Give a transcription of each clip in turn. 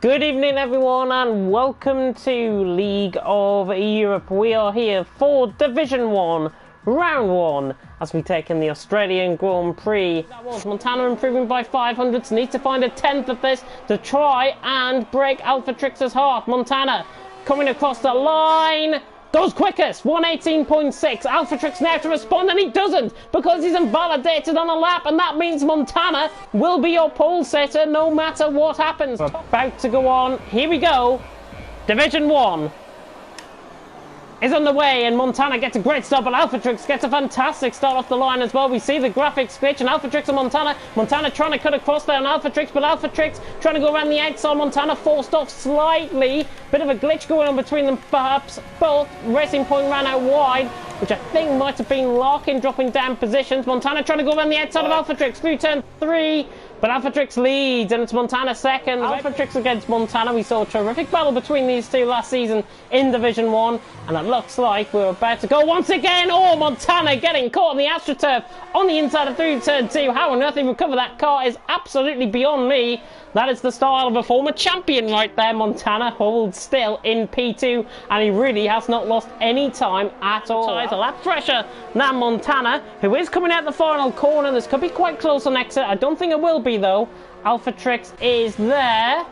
Good evening everyone and welcome to League of Europe. We are here for Division 1, Round 1, as we take in the Australian Grand Prix. That was Montana improving by 500s, need to find a 10th of this to try and break Alpha Trix's heart. Montana coming across the line, goes quickest, 118.6. Alpha Trix now to respond and he doesn't because he's invalidated on a lap, and that means Montana will be your pole setter no matter what happens. We're about to go on, here we go. Division 1 is underway and Montana gets a great start, but Alpha Trix gets a fantastic start off the line as well. We see the graphics glitch and Alpha Trix and Montana trying to cut across there on Alpha Trix, but Alpha Trix trying to go around the outside. Montana forced off slightly, bit of a glitch going on between them perhaps. Both Racing Point ran out wide, which I think might have been Larkin dropping down positions. Montana trying to go around the outside of Alpha Trix through turn 3, but Alpha Trix leads and it's Montana second. Alpha Trix against Montana. We saw a terrific battle between these two last season in Division 1, and it looks like we're about to go once again. Oh, Montana getting caught on the AstroTurf on the inside of through turn 2. How on earth he recovered that car is absolutely beyond me. That is the style of a former champion right there. Montana holds still in P2 and he really has not lost any time at all. A lap fresher than Montana, who is coming out the final corner. This could be quite close on exit. I don't think it will be though. Alpha Trix is there.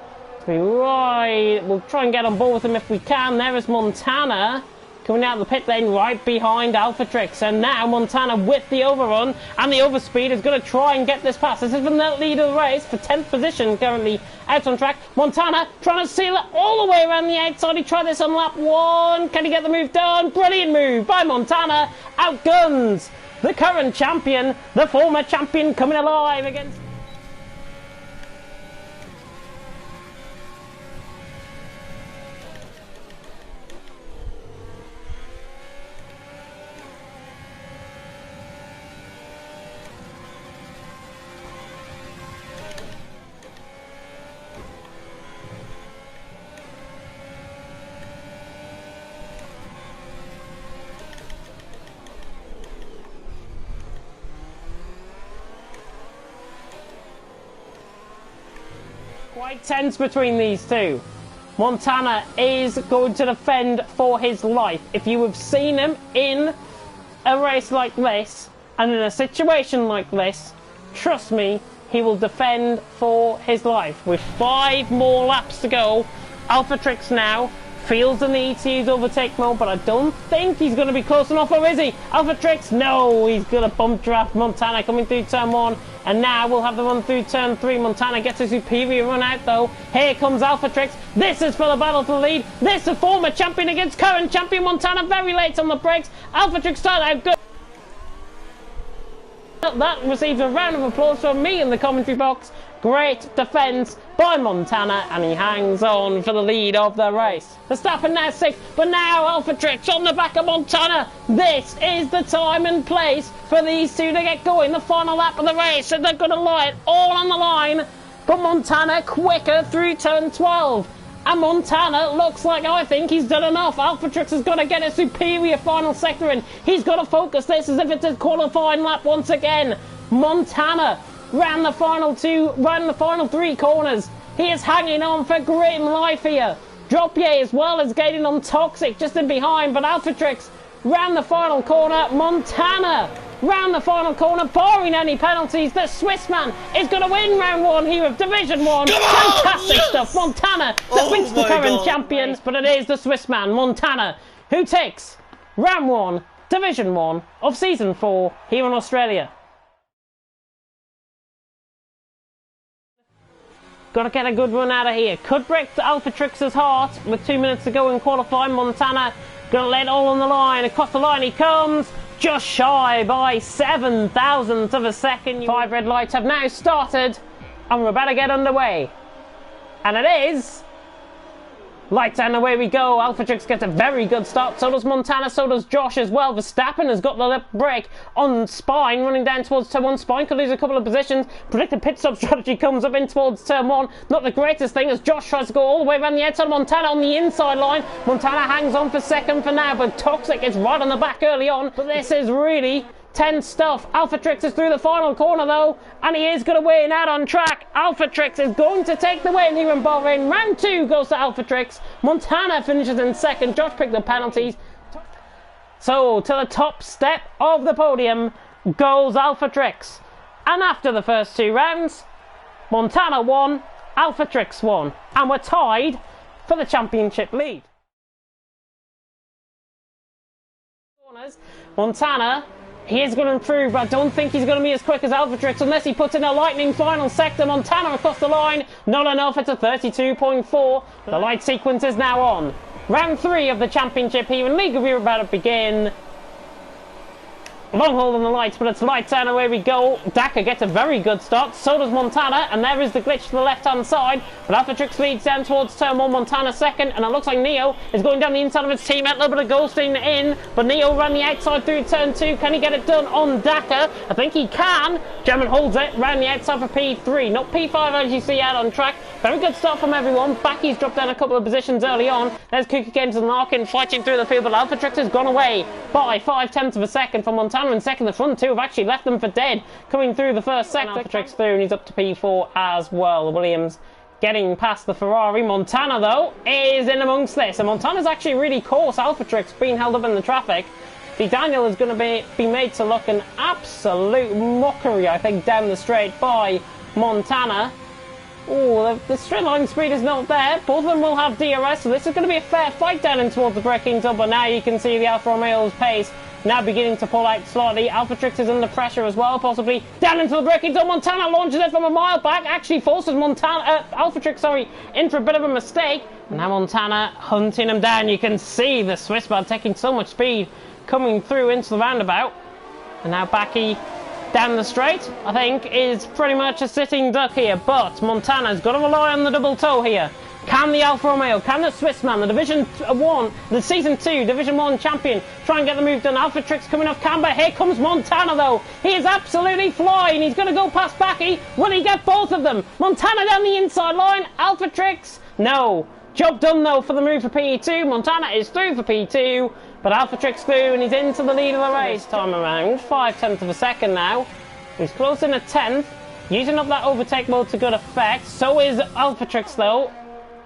We'll try and get on board with him if we can. There is Montana coming out of the pit lane right behind Alpha Trix, and now Montana with the overrun and the overspeed is going to try and get this pass. This is from the lead of the race for 10th position, currently out on track. Montana trying to seal it all the way around the outside. He tried this on lap 1. Can he get the move done? Brilliant move by Montana. Outguns the current champion, the former champion coming alive against... Quite tense between these two. Montana is going to defend for his life. If you have seen him in a race like this and in a situation like this, trust me, he will defend for his life. With 5 more laps to go, Alpha Trix now feels the need to use overtake mode, but I don't think he's going to be close enough, or is he? Alpha Trix, no, he's going to bump draft Montana coming through turn 1, and now we'll have the run through turn 3. Montana gets a superior run out though. Here comes Alpha Trix. This is for the battle for the lead. This is former champion against current champion. Montana very late on the brakes. Alpha Trix started out good. That receives a round of applause from me in the commentary box. Great defence by Montana, and he hangs on for the lead of the race. Verstappen now 6th, but now Alpha Trix on the back of Montana. This is the time and place for these two to get going. The final lap of the race, and they're going to lie it all on the line. But Montana quicker through turn 12. And Montana looks like, I think he's done enough. Alpha Trix has got to get a superior final sector in. He's got to focus this as if it's a qualifying lap once again. Montana ran the final 3 corners. He is hanging on for grit and life here. Dropier as well as gaining on Toxic just in behind, but Alpha Trix ran the final corner. Montana ran the final corner, barring any penalties. The Swiss man is going to win round 1 here of Division 1. Fantastic stuff. Montana defeats the current champions, but it is the Swiss man, Montana, who takes round 1, Division 1 of Season 4 here in Australia. Got to get a good run out of here. Could break Alpha Trix's heart with 2 minutes to go in qualifying. Montana going to let it all on the line. Across the line he comes. Just shy by 7 thousandths of a second. 5 red lights have now started and we're about to get underway. And it is... Lights and away we go. Alpha Trix gets a very good start. So does Montana, so does Josh as well. Verstappen has got the lip brake on Spine, running down towards turn 1. Spine could lose a couple of positions. Predicted pit stop strategy comes up in towards turn 1. Not the greatest thing as Josh tries to go all the way around the outside. Montana on the inside line. Montana hangs on for second for now, but Toxic is right on the back early on. But this is really Tense stuff. Alphatrix is through the final corner though, and he is going to win out on track. Alphatrix is going to take the win here in Bahrain. Round 2 goes to Alphatrix. Montana finishes in second. Josh picked the penalties. So to the top step of the podium goes Alphatrix. And after the first 2 rounds, Montana won, Alphatrix won, and we're tied for the championship lead. Montana, he is going to improve, but I don't think he's going to be as quick as Alphatrix unless he puts in a lightning final sector. Montana across the line, not enough, it's a 32.4. The light sequence is now on. Round 3 of the championship here in League of Europe about to begin. Long hold on the lights, but it's lights out and away we go. Dakar gets a very good start, so does Montana, and there is the glitch to the left-hand side. But Alphatrix leads down towards turn 1, Montana second, and it looks like Neo is going down the inside of his teammate. A little bit of ghosting in, but Neo ran the outside through turn 2. Can he get it done on Dakar? I think he can. German holds it, round the outside for P3, not P5 as you see out on track. Very good start from everyone. Backy's dropped down a couple of positions early on. There's Kuka Games and Larkin fighting through the field, but Alphatrix has gone away by 5/10 of a second from Montana in second. The front 2 have actually left them for dead coming through the first sector. Alphatrix through and he's up to P4 as well. Williams getting past the Ferrari. Montana though is in amongst this, and Montana's actually really coarse. Alphatrix being held up in the traffic. The Daniel is going to be made to look an absolute mockery, I think, down the straight by Montana. Oh, the straight line speed is not there. Both of them will have DRS, so this is going to be a fair fight down in towards the braking zone, but now you can see the Alfa Romeo's pace now beginning to pull out slightly. Alphatrix is under pressure as well, possibly down into the braking zone. Montana launches it from a mile back, actually forces Alphatrix, into a bit of a mistake. And now Montana hunting him down. You can see the Swiss man taking so much speed coming through into the roundabout. And now Backy down the straight, I think, is pretty much a sitting duck here, but Montana's got to rely on the double toe here. Can the Alfa Romeo, can the Swiss man, the Division 1, the Season 2 Division 1 champion, try and get the move done? Alphatrix coming off camber. Here comes Montana though. He is absolutely flying. He's going to go past Backy. Will he get both of them? Montana down the inside line. Alphatrix, no. Job done though for the move for P2. Montana is through for P2, but Alphatrix through and he's into the lead of the race time around. 5/10 of a second now. He's close in a 10th, using up that overtake mode to good effect. So is Alphatrix though.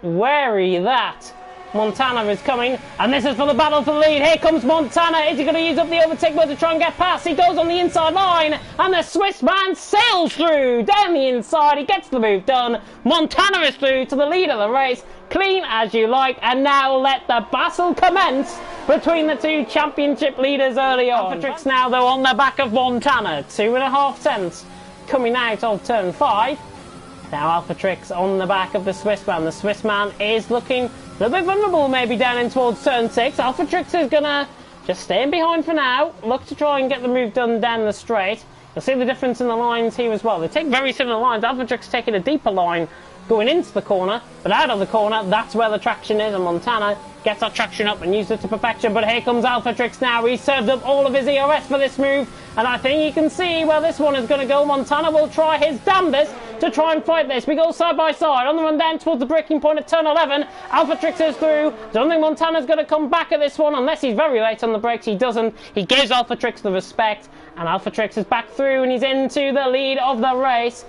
Wary that. Montana is coming, and this is for the battle for the lead. Here comes Montana. Is he going to use up the overtake mode to try and get past? He goes on the inside line, and the Swiss man sails through down the inside. He gets the move done. Montana is through to the lead of the race. Clean as you like, and now let the battle commence between the 2 championship leaders early on. Alphatrix now though on the back of Montana. 2.5 tenths coming out of turn 5. Now Alphatrix on the back of the Swiss man. The Swiss man is looking a little bit vulnerable maybe down in towards turn 6. Alphatrix is going to just stay in behind for now. Look to try and get the move done down the straight. You'll see the difference in the lines here as well. They take very similar lines. Alphatrix taking a deeper line going into the corner, but out of the corner, that's where the traction is, and Montana gets that traction up and uses it to perfection. But here comes Alphatrix now. He's served up all of his ERS for this move, and I think you can see where this one is going to go. Montana will try his damnedest to try and fight this. We go side by side on the run down towards the braking point at turn 11. Alphatrix is through. Don't think Montana's going to come back at this one unless he's very late on the brakes. He doesn't. He gives Alphatrix the respect, and Alphatrix is back through and he's into the lead of the race.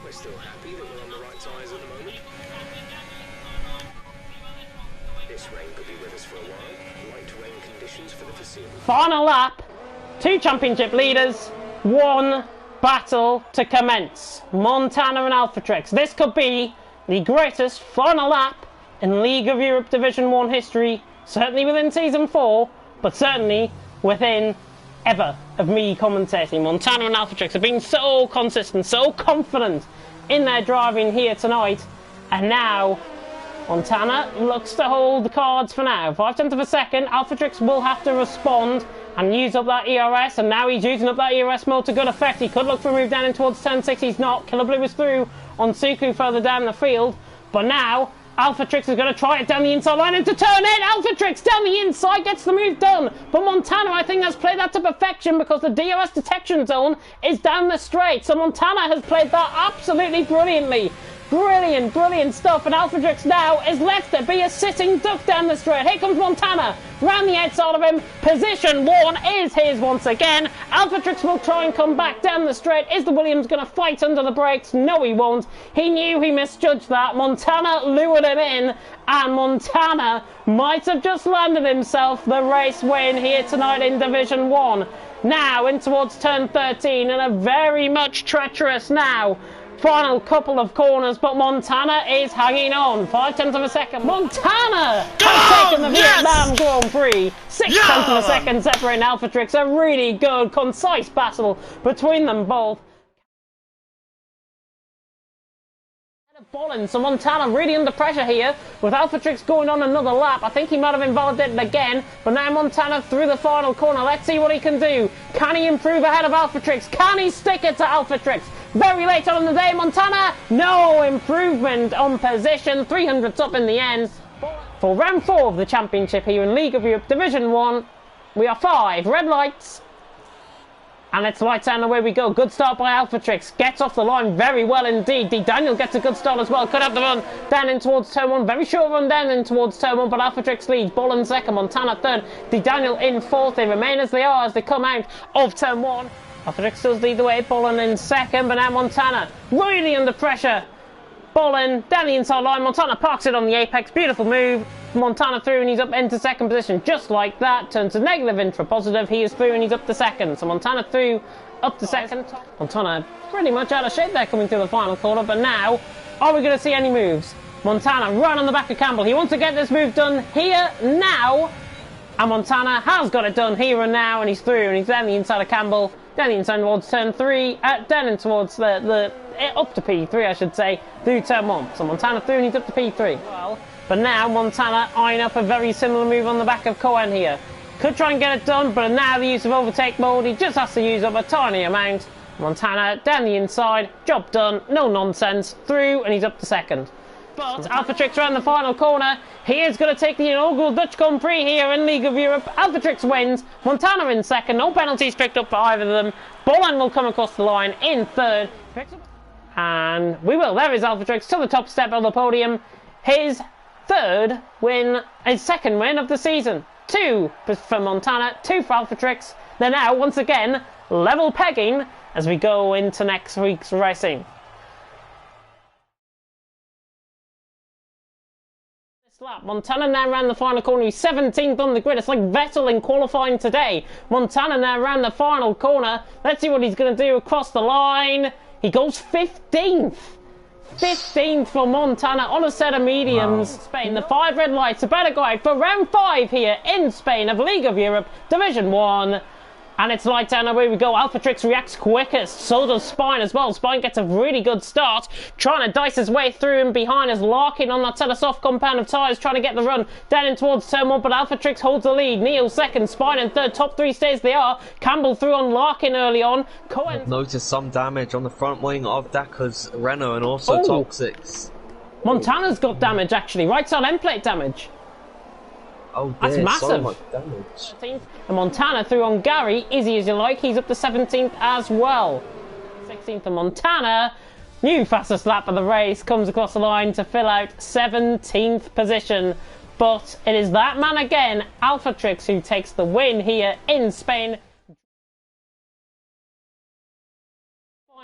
We're still happy that we're on the right tyres at the moment. This rain could be with us for a while. Light rain conditions for the foreseeable. Final lap. 2 championship leaders. 1 battle to commence. Montana and Alphatrix. This could be the greatest final lap in League of Europe Division 1 history. Certainly within Season 4, but certainly within ever of me commentating. Montana and Alphatrix have been so consistent, so confident in their driving here tonight, and now Montana looks to hold the cards for now. 5/10 of a second, Alphatrix will have to respond and use up that ERS, and now he's using up that ERS mode to good effect. He could look for a move down in towards turn 6, he's not. Killer Blue is through on Suku further down the field, but now Alpha Trix is going to try it down the inside line into turn 8. Alpha Trix down the inside gets the move done. But Montana, I think, has played that to perfection because the DRS detection zone is down the straight. So Montana has played that absolutely brilliantly. Brilliant stuff, and Alpha Trix now is left to be a sitting duck down the straight. Here comes Montana, round the outside of him. Position 1 is his once again. Alpha Trix will try and come back down the straight. Is the Williams going to fight under the brakes? No, he won't. He knew he misjudged that. Montana lured him in, and Montana might have just landed himself the race win here tonight in Division 1. Now in towards turn 13, and a very much treacherous now final couple of corners, but Montana is hanging on. 0.5 of a second. Montana has taken the Vietnam Grand Prix. 0.6 of a second separating Alpha Trix. A really good, concise battle between them both. So Montana really under pressure here with Alpha Trix going on another lap. I think he might have invalidated again, but now Montana through the final corner. Let's see what he can do. Can he improve ahead of Alpha Trix? Can he stick it to Alpha Trix? Very late on in the day, Montana, no improvement on position. 300s up in the end. For round 4 of the championship here in League of Europe Division 1, we are 5 red lights. And it's lights out and away we go. Good start by Alpha Trix. Gets off the line very well indeed. D. Daniel gets a good start as well. Could have the run down in towards turn 1. Very short run down in towards turn 1. But Alpha Trix leads. Ball in second. Montana third. D. Daniel in fourth. They remain as they are as they come out of turn 1. Alpha Trix does lead the way. Ballin in second. But now Montana really under pressure. Ballin down the inside line. Montana parks it on the apex. Beautiful move. Montana through and he's up into second position. Just like that. Turns to negative into positive. He is through and he's up to second. So Montana through, up to second. Montana pretty much out of shape there coming through the final corner. But now, are we going to see any moves? Montana right on the back of Campbell. He wants to get this move done here, now. And Montana has got it done here and now. And he's through and he's down the inside of Campbell. Down the inside towards turn 3. Down in towards the up to P3, I should say. Through turn 1. So Montana through and he's up to P3. Well, but now Montana eyeing up a very similar move on the back of Cohen here. Could try and get it done, but now the use of overtake mode, he just has to use up a tiny amount. Montana down the inside, job done, no nonsense, through, and he's up to second. But Alpha Trix around the final corner. He is going to take the inaugural Dutch Grand Prix here in League of Europe. Alpha Trix wins. Montana in second. No penalties picked up for either of them. Bolland will come across the line in third. And we will. There is Alpha Trix to the top step of the podium. His third win, his second win of the season. 2 for Montana, 2 for Alpha Trix. They're now, once again, level pegging as we go into next week's racing. Montana now ran the final corner. He's 17th on the grid. It's like Vettel in qualifying today. Montana now ran the final corner. Let's see what he's going to do across the line. He goes 15th. 15th for Montana on a set of mediums. Wow. Spain, the 5 red lights, a better guide for round 5 here in Spain of League of Europe Division 1. And it's lights out, and away we go. Alpha Trix reacts quickest, so does Spine as well. Spine gets a really good start, trying to dice his way through and behind as Larkin on that set of soft compound of tyres, trying to get the run down in towards turn 1, but Alpha Trix holds the lead. Neo second, Spine in third, top 3 stays they are. Campbell through on Larkin early on. Cohen noticed some damage on the front wing of Daka's Renault and also Toxic's. Montana's got damage actually, right side end plate damage. Oh, that's massive. So much damage. And Montana through on Gary, easy as you like. He's up to 17th as well. 16th for Montana. New fastest lap of the race. Comes across the line to fill out 17th position. But it is that man again, Alpha Trix, who takes the win here in Spain.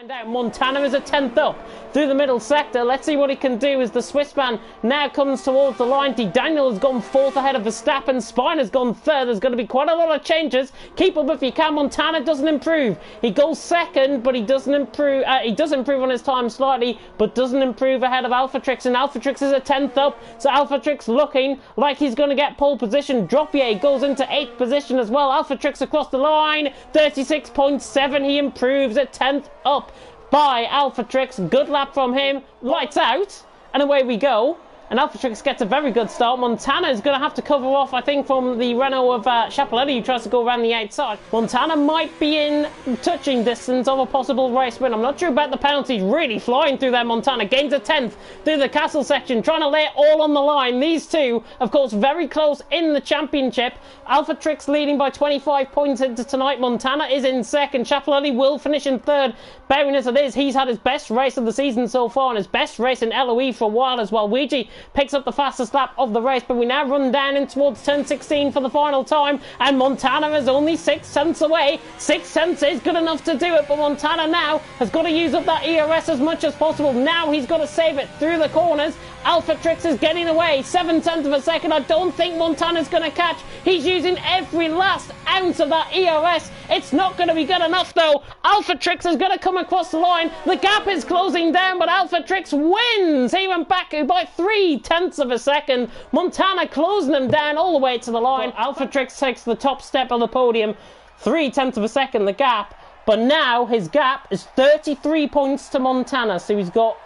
Out. Montana is a 10th up through the middle sector. Let's see what he can do as the Swiss man now comes towards the line. D. Daniel has gone 4th ahead of Verstappen. Spine has gone 3rd. There's going to be quite a lot of changes. Keep up if you can. Montana doesn't improve. He goes 2nd, but he doesn't improve. He does improve on his time slightly, but doesn't improve ahead of Alpha Trix. And Alpha Trix is a 10th up. So Alpha Trix looking like he's going to get pole position. Dropier goes into 8th position as well. Alpha Trix across the line. 36.7. He improves at 10th up by Alpha Trix. Good lap from him. Lights out. And away we go. and Alphatrix gets a very good start. Montana is going to have to cover off, I think, from the Renault of Chapelletti, who tries to go around the outside. Montana might be in touching distance of a possible race win. I'm not sure about the penalties. Really flying through there. Montana gains a 10th through the castle section, trying to lay it all on the line. These two, of course, very close in the championship. Alphatrix leading by 25 points into tonight. Montana is in second. Chapelletti will finish in third. Bearing as it is, he's had his best race of the season so far and his best race in LOE for a while as well. Ouija picks up the fastest lap of the race, but we now run down in towards turn 16 for the final time, and Montana is only 6 tenths away. 6 tenths is good enough to do it, but Montana now has got to use up that ERS as much as possible. Now he's got to save it through the corners. Alphatrix is getting away, 7 tenths of a second. I don't think Montana's going to catch. He's using every last ounce of that ERS. It's not going to be good enough though. Alphatrix is going to come across the line. The gap is closing down, but Alphatrix wins here and back by 3 tenths of a second. Montana closing them down all the way to the line. Alphatrix takes the top step of the podium, 3 tenths of a second the gap. But now his gap is 33 points to Montana, so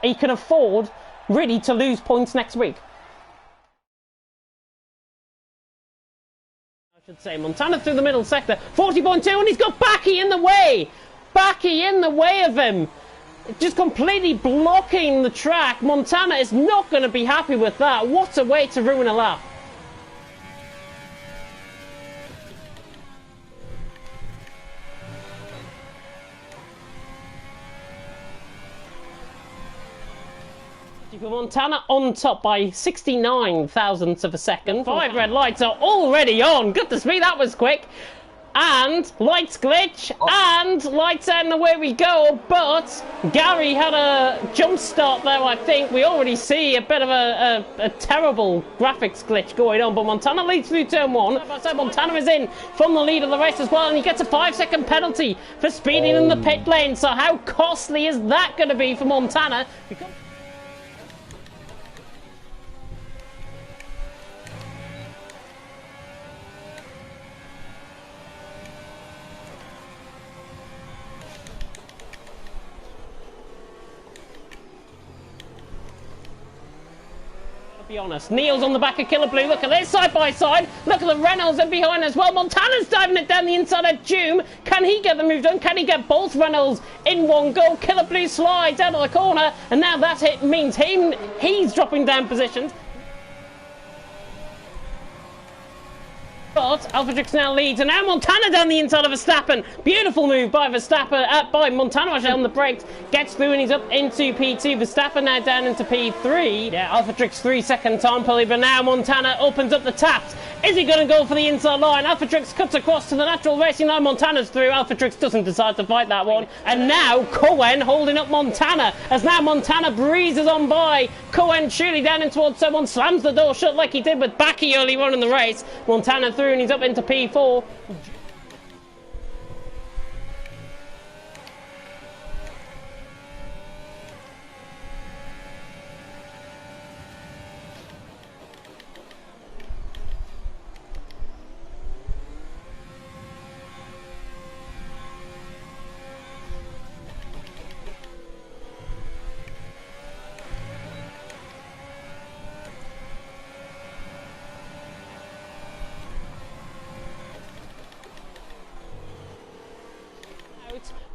he can afford really to lose points next week. I should say Montana through the middle sector, 40.2, and he's got Backy in the way. Backy in the way of him, just completely blocking the track. Montana is not going to be happy with that. What a way to ruin a lap. Montana on top by 69 thousandths of a second. 5 red lights are already on. Goodness me, that was quick. And lights glitch, and lights out, and away we go. But Gary had a jump start there, I think. We already see a bit of a terrible graphics glitch going on. But Montana leads through turn 1. Montana is in from the lead of the race as well, and he gets a 5-second penalty for speeding in the pit lane. So how costly is that going to be for Montana? Be honest, Neil's on the back of Killer Blue. Look at this, side by side. Look at the Renaults in behind as well. Montana's diving it down the inside of Doom. Can he get the move done? Can he get both Renaults in one go? Killer Blue slides out of the corner, and now that hit means he's dropping down positions. But Alphatrix now leads, and now Montana down the inside of Verstappen. Beautiful move by Verstappen, by Montana actually on the brakes. Gets through and he's up into P2. Verstappen now down into P3. Yeah, Alphatrix 3-second time penalty, but now Montana opens up the taps. Is he going to go for the inside line? Alphatrix cuts across to the natural racing line. Montana's through. Alphatrix doesn't decide to fight that one. And now Cohen holding up Montana, as now Montana breezes on by. Cohen shooting down in towards someone, slams the door shut like he did with Backy early on in the race. Montana through and he's up into P4.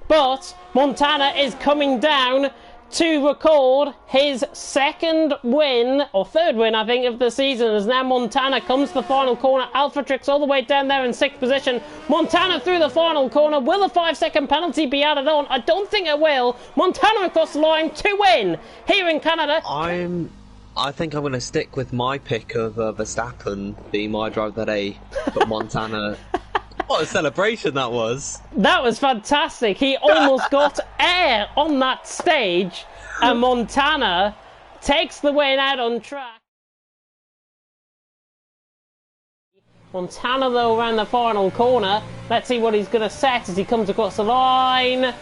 But Montana is coming down to record his second win, or third win, I think, of the season, as now Montana comes to the final corner. Alphatrix all the way down there in 6th position. Montana through the final corner. Will a 5-second penalty be added on? I don't think it will. Montana across the line to win here in Canada. I think I'm going to stick with my pick of Verstappen being my driver that day, but Montana... What a celebration that was. That was fantastic. He almost got air on that stage, and Montana takes the win out on track. Montana, though, around the final corner. Let's see what he's going to set as he comes across the line.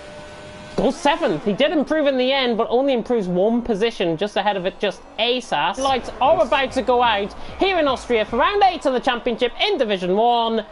Goes 7th. He did improve in the end, but only improves 1 position just ahead of it, just ASAS. Lights are about to go out here in Austria for round 8 of the championship in Division 1.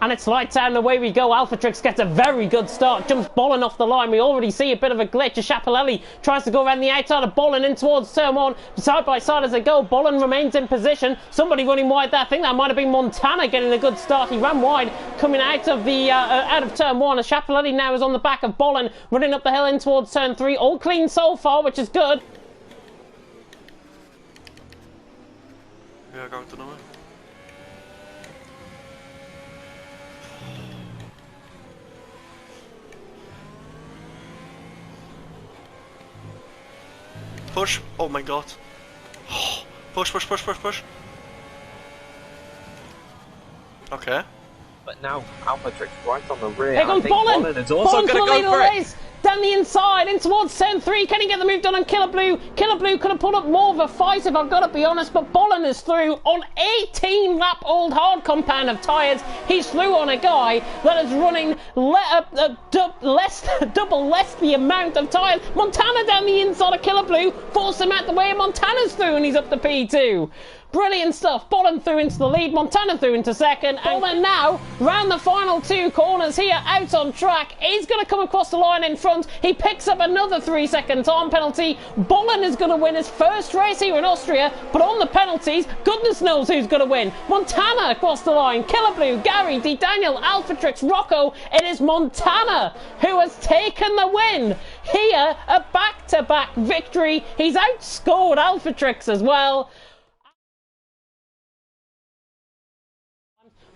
And it's lights out and away we go. Alphatrix gets a very good start. Jumps Bolin off the line. We already see a bit of a glitch. Chapelelli tries to go around the outside of Bolin in towards turn 1. Side by side as they go. Bolin remains in position. Somebody running wide there. I think that might have been Montana getting a good start. He ran wide coming out of the out of turn 1. As Chapelelli now is on the back of Bolin running up the hill in towards turn 3. All clean so far, which is good. We are going to nowhere. Push! Oh my god! Push, push, push, push, push! Okay. But now Alphatrix right on the rear. Here comes Bolin! Bolin is also going to go for it. Down the inside, in towards turn 3. Can he get the move done on Killer Blue? Killer Blue could have put up more of a fight if I've got to be honest, but Bolin is through on 18 lap old hard compound of tyres. He's through on a guy that is running double less the amount of tyres. Montana down the inside of Killer Blue, forced him out the way, and Montana's through and he's up to P2. Brilliant stuff. Bolin through into the lead, Montana through into second. Bolin now round the final 2 corners here out on track. He's going to come across the line in front. He picks up another 3-second time penalty. Bolin is going to win his first race here in Austria, but on the penalties, goodness knows who's going to win. Montana across the line. Killer Blue, Gary, D. Daniel, Alphatrix, Rocco. It is Montana who has taken the win. Here, a back-to-back victory. He's outscored Alphatrix as well.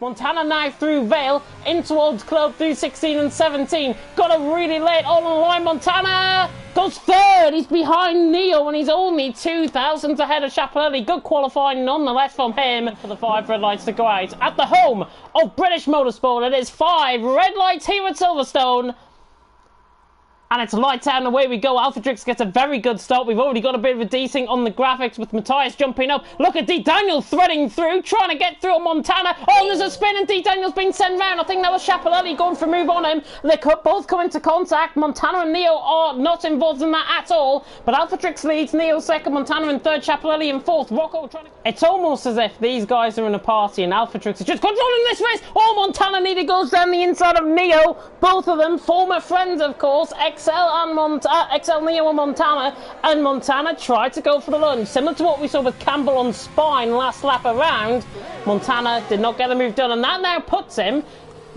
Montana now through Vale, in towards Club through 16 and 17. Got a really late all on the line. Montana goes third. He's behind Neo and he's only 2 thousandths ahead of Chapelelli. Good qualifying nonetheless from him for the 5 red lights to go out. At the home of British Motorsport, it is 5 red lights here at Silverstone. And it's lights out and away we go. Alphatrix gets a very good start. We've already got a bit of a desync on the graphics with Matthias jumping up. Look at D. Daniel threading through, trying to get through on Montana. Oh, there's a spin and D. Daniel's been sent round. I think that was Chapelelli going for a move on him. They could both come into contact. Montana and Neo are not involved in that at all. But Alphatrix leads, Neo second, Montana in third, Chapelelli in fourth. Rocco trying to... It's almost as if these guys are in a party and Alphatrix is just controlling this race. Oh, Montana nearly goes down the inside of Neo. Both of them former friends, of course. XL and XL Neo and Montana tried to go for the lunge, similar to what we saw with Campbell on Spine last lap around. Montana did not get the move done, and that now puts him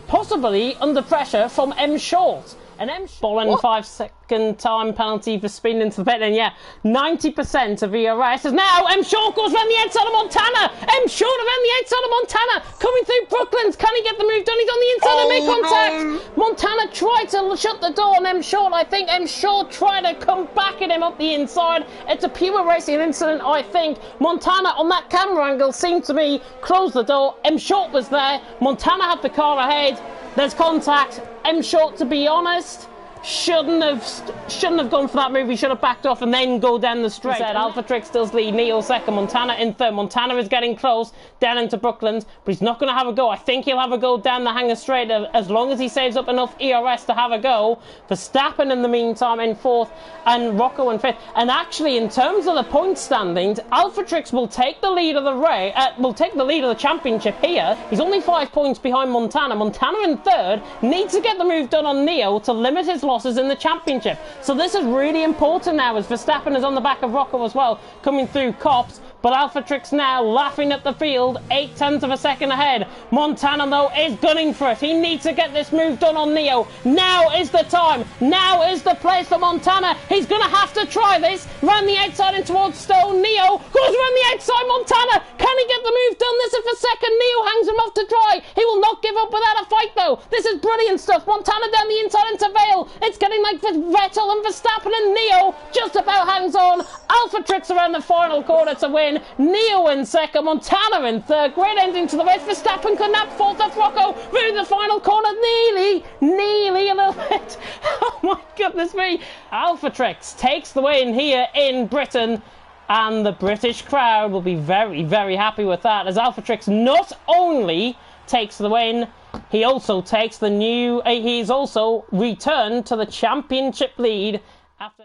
possibly under pressure from M Short. And M Short, 5-second time penalty for speeding into the pit, and yeah, 90% of ERS is now M Short goes around the outside of Montana. M Short around the outside of Montana, coming through Brooklands. Can he get the move done? He's on the inside and make contact. No. Montana tried to shut the door on M Short. I think M Short tried to come back at him up the inside. It's a pure racing incident, I think. Montana on that camera angle seemed to be closed the door. M Short was there. Montana had the car ahead. There's contact. M Short, to be honest, shouldn't have gone for that move. He should have backed off and then go down the straight. Alphatrix does lead, Neo second, Montana in third. Montana is getting close down into Brooklands, but he's not going to have a go. I think he'll have a go down the hanger straight as long as he saves up enough ERS to have a go. Verstappen in the meantime in fourth and Rocco in fifth. And actually, in terms of the point standings, Alphatrix will take the lead of the race. Will take the lead of the championship here. He's only 5 points behind Montana. Montana in third needs to get the move done on Neo to limit his losses in the championship. So this is really important now as Verstappen is on the back of Rocco as well, coming through Cops. But Alphatrix now laughing at the field, 0.8 of a second ahead. Montana, though, is gunning for it. He needs to get this move done on Neo. Now is the time. Now is the place for Montana. He's going to have to try this. Round the outside and towards Stone. Neo goes around the outside. Montana, can he get the move done? This is for second. Neo hangs him off to try. He will not give up without a fight, though. This is brilliant stuff. Montana down the inside into Vale. It's getting like Vettel and Verstappen, and Neo just about hangs on. Alphatrix around the final corner to win. Neo in second, Montana in third. Great ending to the race. Verstappen could nap fourth off Rocco through the final corner. Nearly a little bit. Oh my goodness me. Alphatrix takes the win here in Britain. And the British crowd will be very, very happy with that, as Alphatrix not only takes the win, he also takes the new... he's also returned to the championship lead after...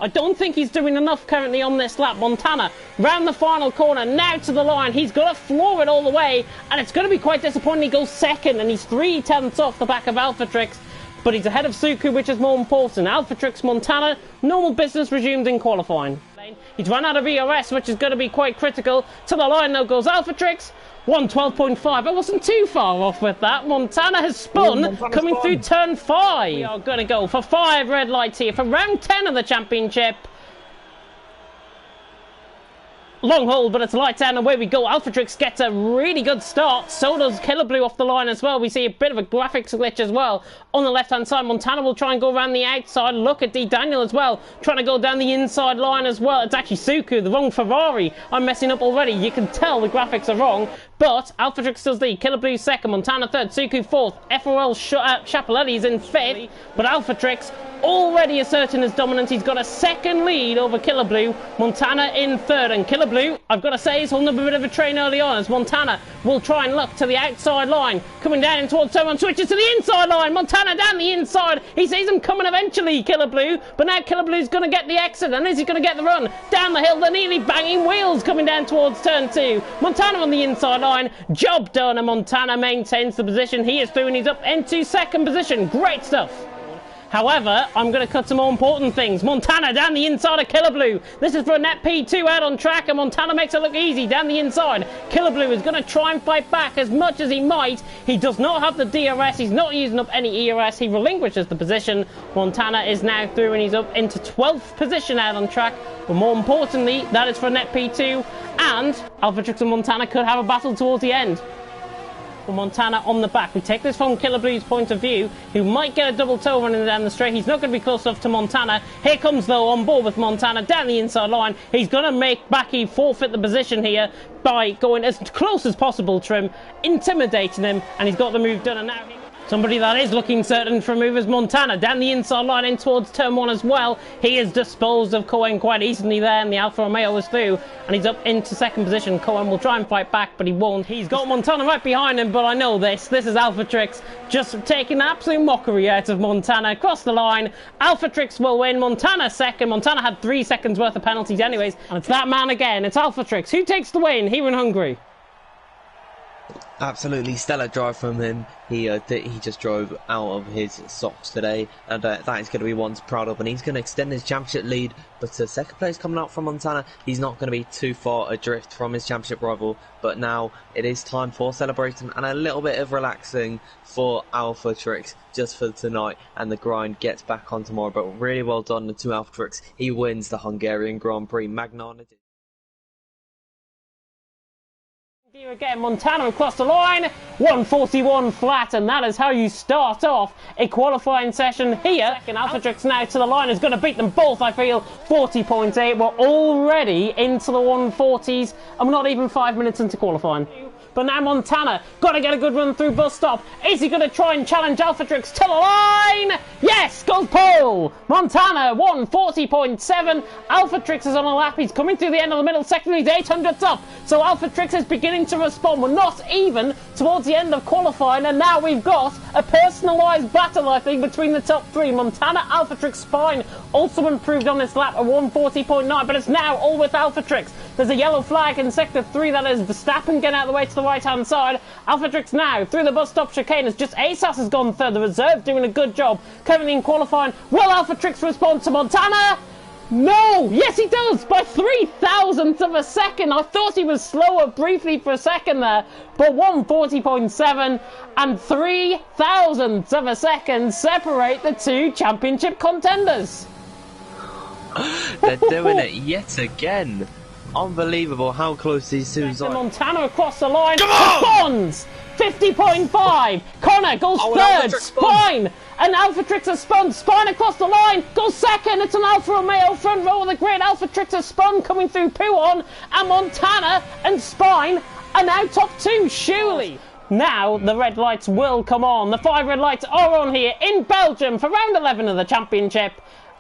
I don't think he's doing enough currently on this lap. Montana round the final corner, now to the line. He's got to floor it all the way, and it's going to be quite disappointing. He goes second, and he's 3/10 off the back of Alphatrix, but he's ahead of Suku, which is more important. Alphatrix, Montana, normal business resumed in qualifying. He's run out of ERS, which is going to be quite critical. To the line now goes Alphatrix. 1:12.5. I wasn't too far off with that. Montana has spun, coming through turn 5. We are going to go for 5 red lights here for round 10 of the championship. Long hold, but it's lights out and away we go. Alphatrix gets a really good start. So does Killer Blue off the line as well. We see a bit of a graphics glitch as well. On the left-hand side, Montana will try and go around the outside. Look at D. Daniel as well, trying to go down the inside line as well. It's actually Suku, the wrong Ferrari. I'm messing up already. You can tell the graphics are wrong. But Alphatrix does lead. Killer Blue second, Montana third, Suku fourth. FOL Chapelletti's in fifth. But Alphatrix already asserting his dominance. He's got a second lead over Killer Blue. Montana in third, and Killer Blue, I've got to say, is holding up a bit of a train early on as Montana will try and look to the outside line. Coming down in towards turn one, switches to the inside line. Montana down the inside. He sees him coming eventually, Killer Blue. But now Killer Blue's going to get the exit, and is he going to get the run? Down the hill, they're nearly banging wheels coming down towards turn 2. Montana on the inside line. Job done, and Montana maintains the position. He is through and he's up into second position. Great stuff. However, I'm going to cut to more important things. Montana down the inside of Killer Blue. This is for a net P2 out on track, and Montana makes it look easy down the inside. Killer Blue is going to try and fight back as much as he might. He does not have the DRS. He's not using up any ERS. He relinquishes the position. Montana is now through and he's up into 12th position out on track. But more importantly, that is for a net P2. And Alphatrix and Montana could have a battle towards the end. For Montana on the back. We take this from Killer Blue's point of view, who might get a double toe running down the straight. He's not going to be close enough to Montana. Here comes, though, on board with Montana down the inside line. He's going to make Baki forfeit the position here by going as close as possible to him, intimidating him, and he's got the move done. And now somebody that is looking certain for a move is Montana. Down the inside line in towards turn 1 as well. He is disposed of Cohen quite easily there, and the Alfa Romeo is through. And he's up into second position. Cohen will try and fight back, but he won't. He's got Montana right behind him, but I know this. This is Alphatrix just taking absolute mockery out of Montana. Across the line, Alphatrix will win. Montana second. Montana had 3 seconds worth of penalties anyways. And it's that man again. It's Alphatrix. Who takes the win here in Hungary? Absolutely stellar drive from him. He just drove out of his socks today, and that is going to be one to be proud of, and he's going to extend his championship lead. But second place coming out from Montana, he's not going to be too far adrift from his championship rival. But now it is time for celebrating and a little bit of relaxing for Alphatrix just for tonight, and the grind gets back on tomorrow. But really well done to Alphatrix. He wins the Hungarian Grand Prix. Magnon. Here again, Montana across the line, 141 flat, and that is how you start off a qualifying session here. Second, Alphatrix now to the line is going to beat them both, I feel. 40.8, we're already into the 140s, and we're not even 5 minutes into qualifying. But now Montana, got to get a good run through bus stop. Is he going to try and challenge Alphatrix to the line? Yes, goes pole. Montana, 140.7. Alphatrix is on a lap. He's coming through the end of the middle sector. He's 800s up. So Alphatrix is beginning to respond. We're not even towards the end of qualifying, and now we've got a personalised battle, I think, between the top 3. Montana, Alphatrix, Spine also improved on this lap at 140.9, but it's now all with Alphatrix. There's a yellow flag in sector 3, that is Verstappen getting out of the way to the right-hand side. Alphatrix now through the bus stop chicane. It's just ASAS has gone third. The reserve doing a good job currently in qualifying. Will Alphatrix respond to Montana? No! Yes, he does! By 3,000ths of a second. I thought he was slower briefly for a second there, but 140.7 and 3,000ths of a second separate the 2 championship contenders. They're doing it yet again. Unbelievable how close these two are. Montana across the line. Responds! 50.5. Connor goes third. Spine. And Alphatrix has spun. Spine across the line. Goes second. It's an Alfa Romeo front row of the grid. Alphatrix has spun coming through Puon. And Montana and Spine are now top 2. Surely. Now the red lights will come on. The 5 red lights are on here in Belgium for round 11 of the championship.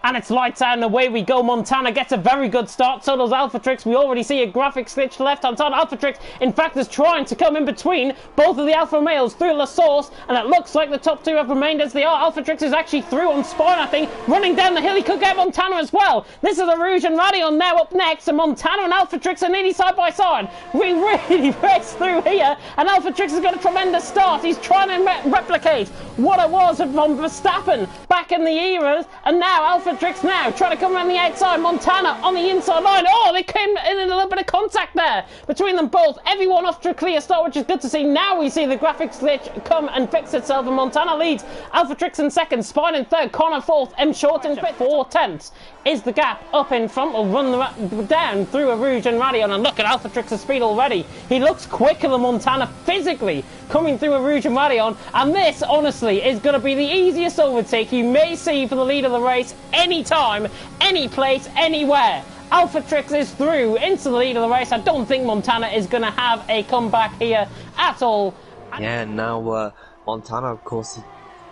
and it's lights out and away we go. Montana gets a very good start, so does Alphatrix. We already see a graphic switch left hand side. Alphatrix, in fact, is trying to come in between both of the alpha males through La Source, and it looks like the top two have remained as they are. Alphatrix is actually through on Spine, I think, running down the hill. He could get Montana as well. This is the Rouge and Radion now up next, and Montana and Alphatrix are nearly side by side. We really race through here, and Alphatrix has got a tremendous start. He's trying to replicate what it was from Verstappen back in the eras, and now Alphatrix now trying to come around the outside. Montana on the inside line. Oh, they came in a little bit of contact there between them both. Everyone off to a clear start, which is good to see. Now we see the graphics glitch come and fix itself, and Montana leads. Alphatrix in second, Spine in third, Connor fourth, M Short in fifth. 4/10 is the gap up in front. Will run down through a Rouge and Radion, and look at Alphatrix's speed already. He looks quicker than Montana physically coming through a Rouge and Radion, and this honestly is going to be the easiest overtake you may see for the lead of the race anytime, any place, anywhere. Alphatrix is through into the lead of the race. I don't think Montana is going to have a comeback here at all. Yeah, now Montana, of course,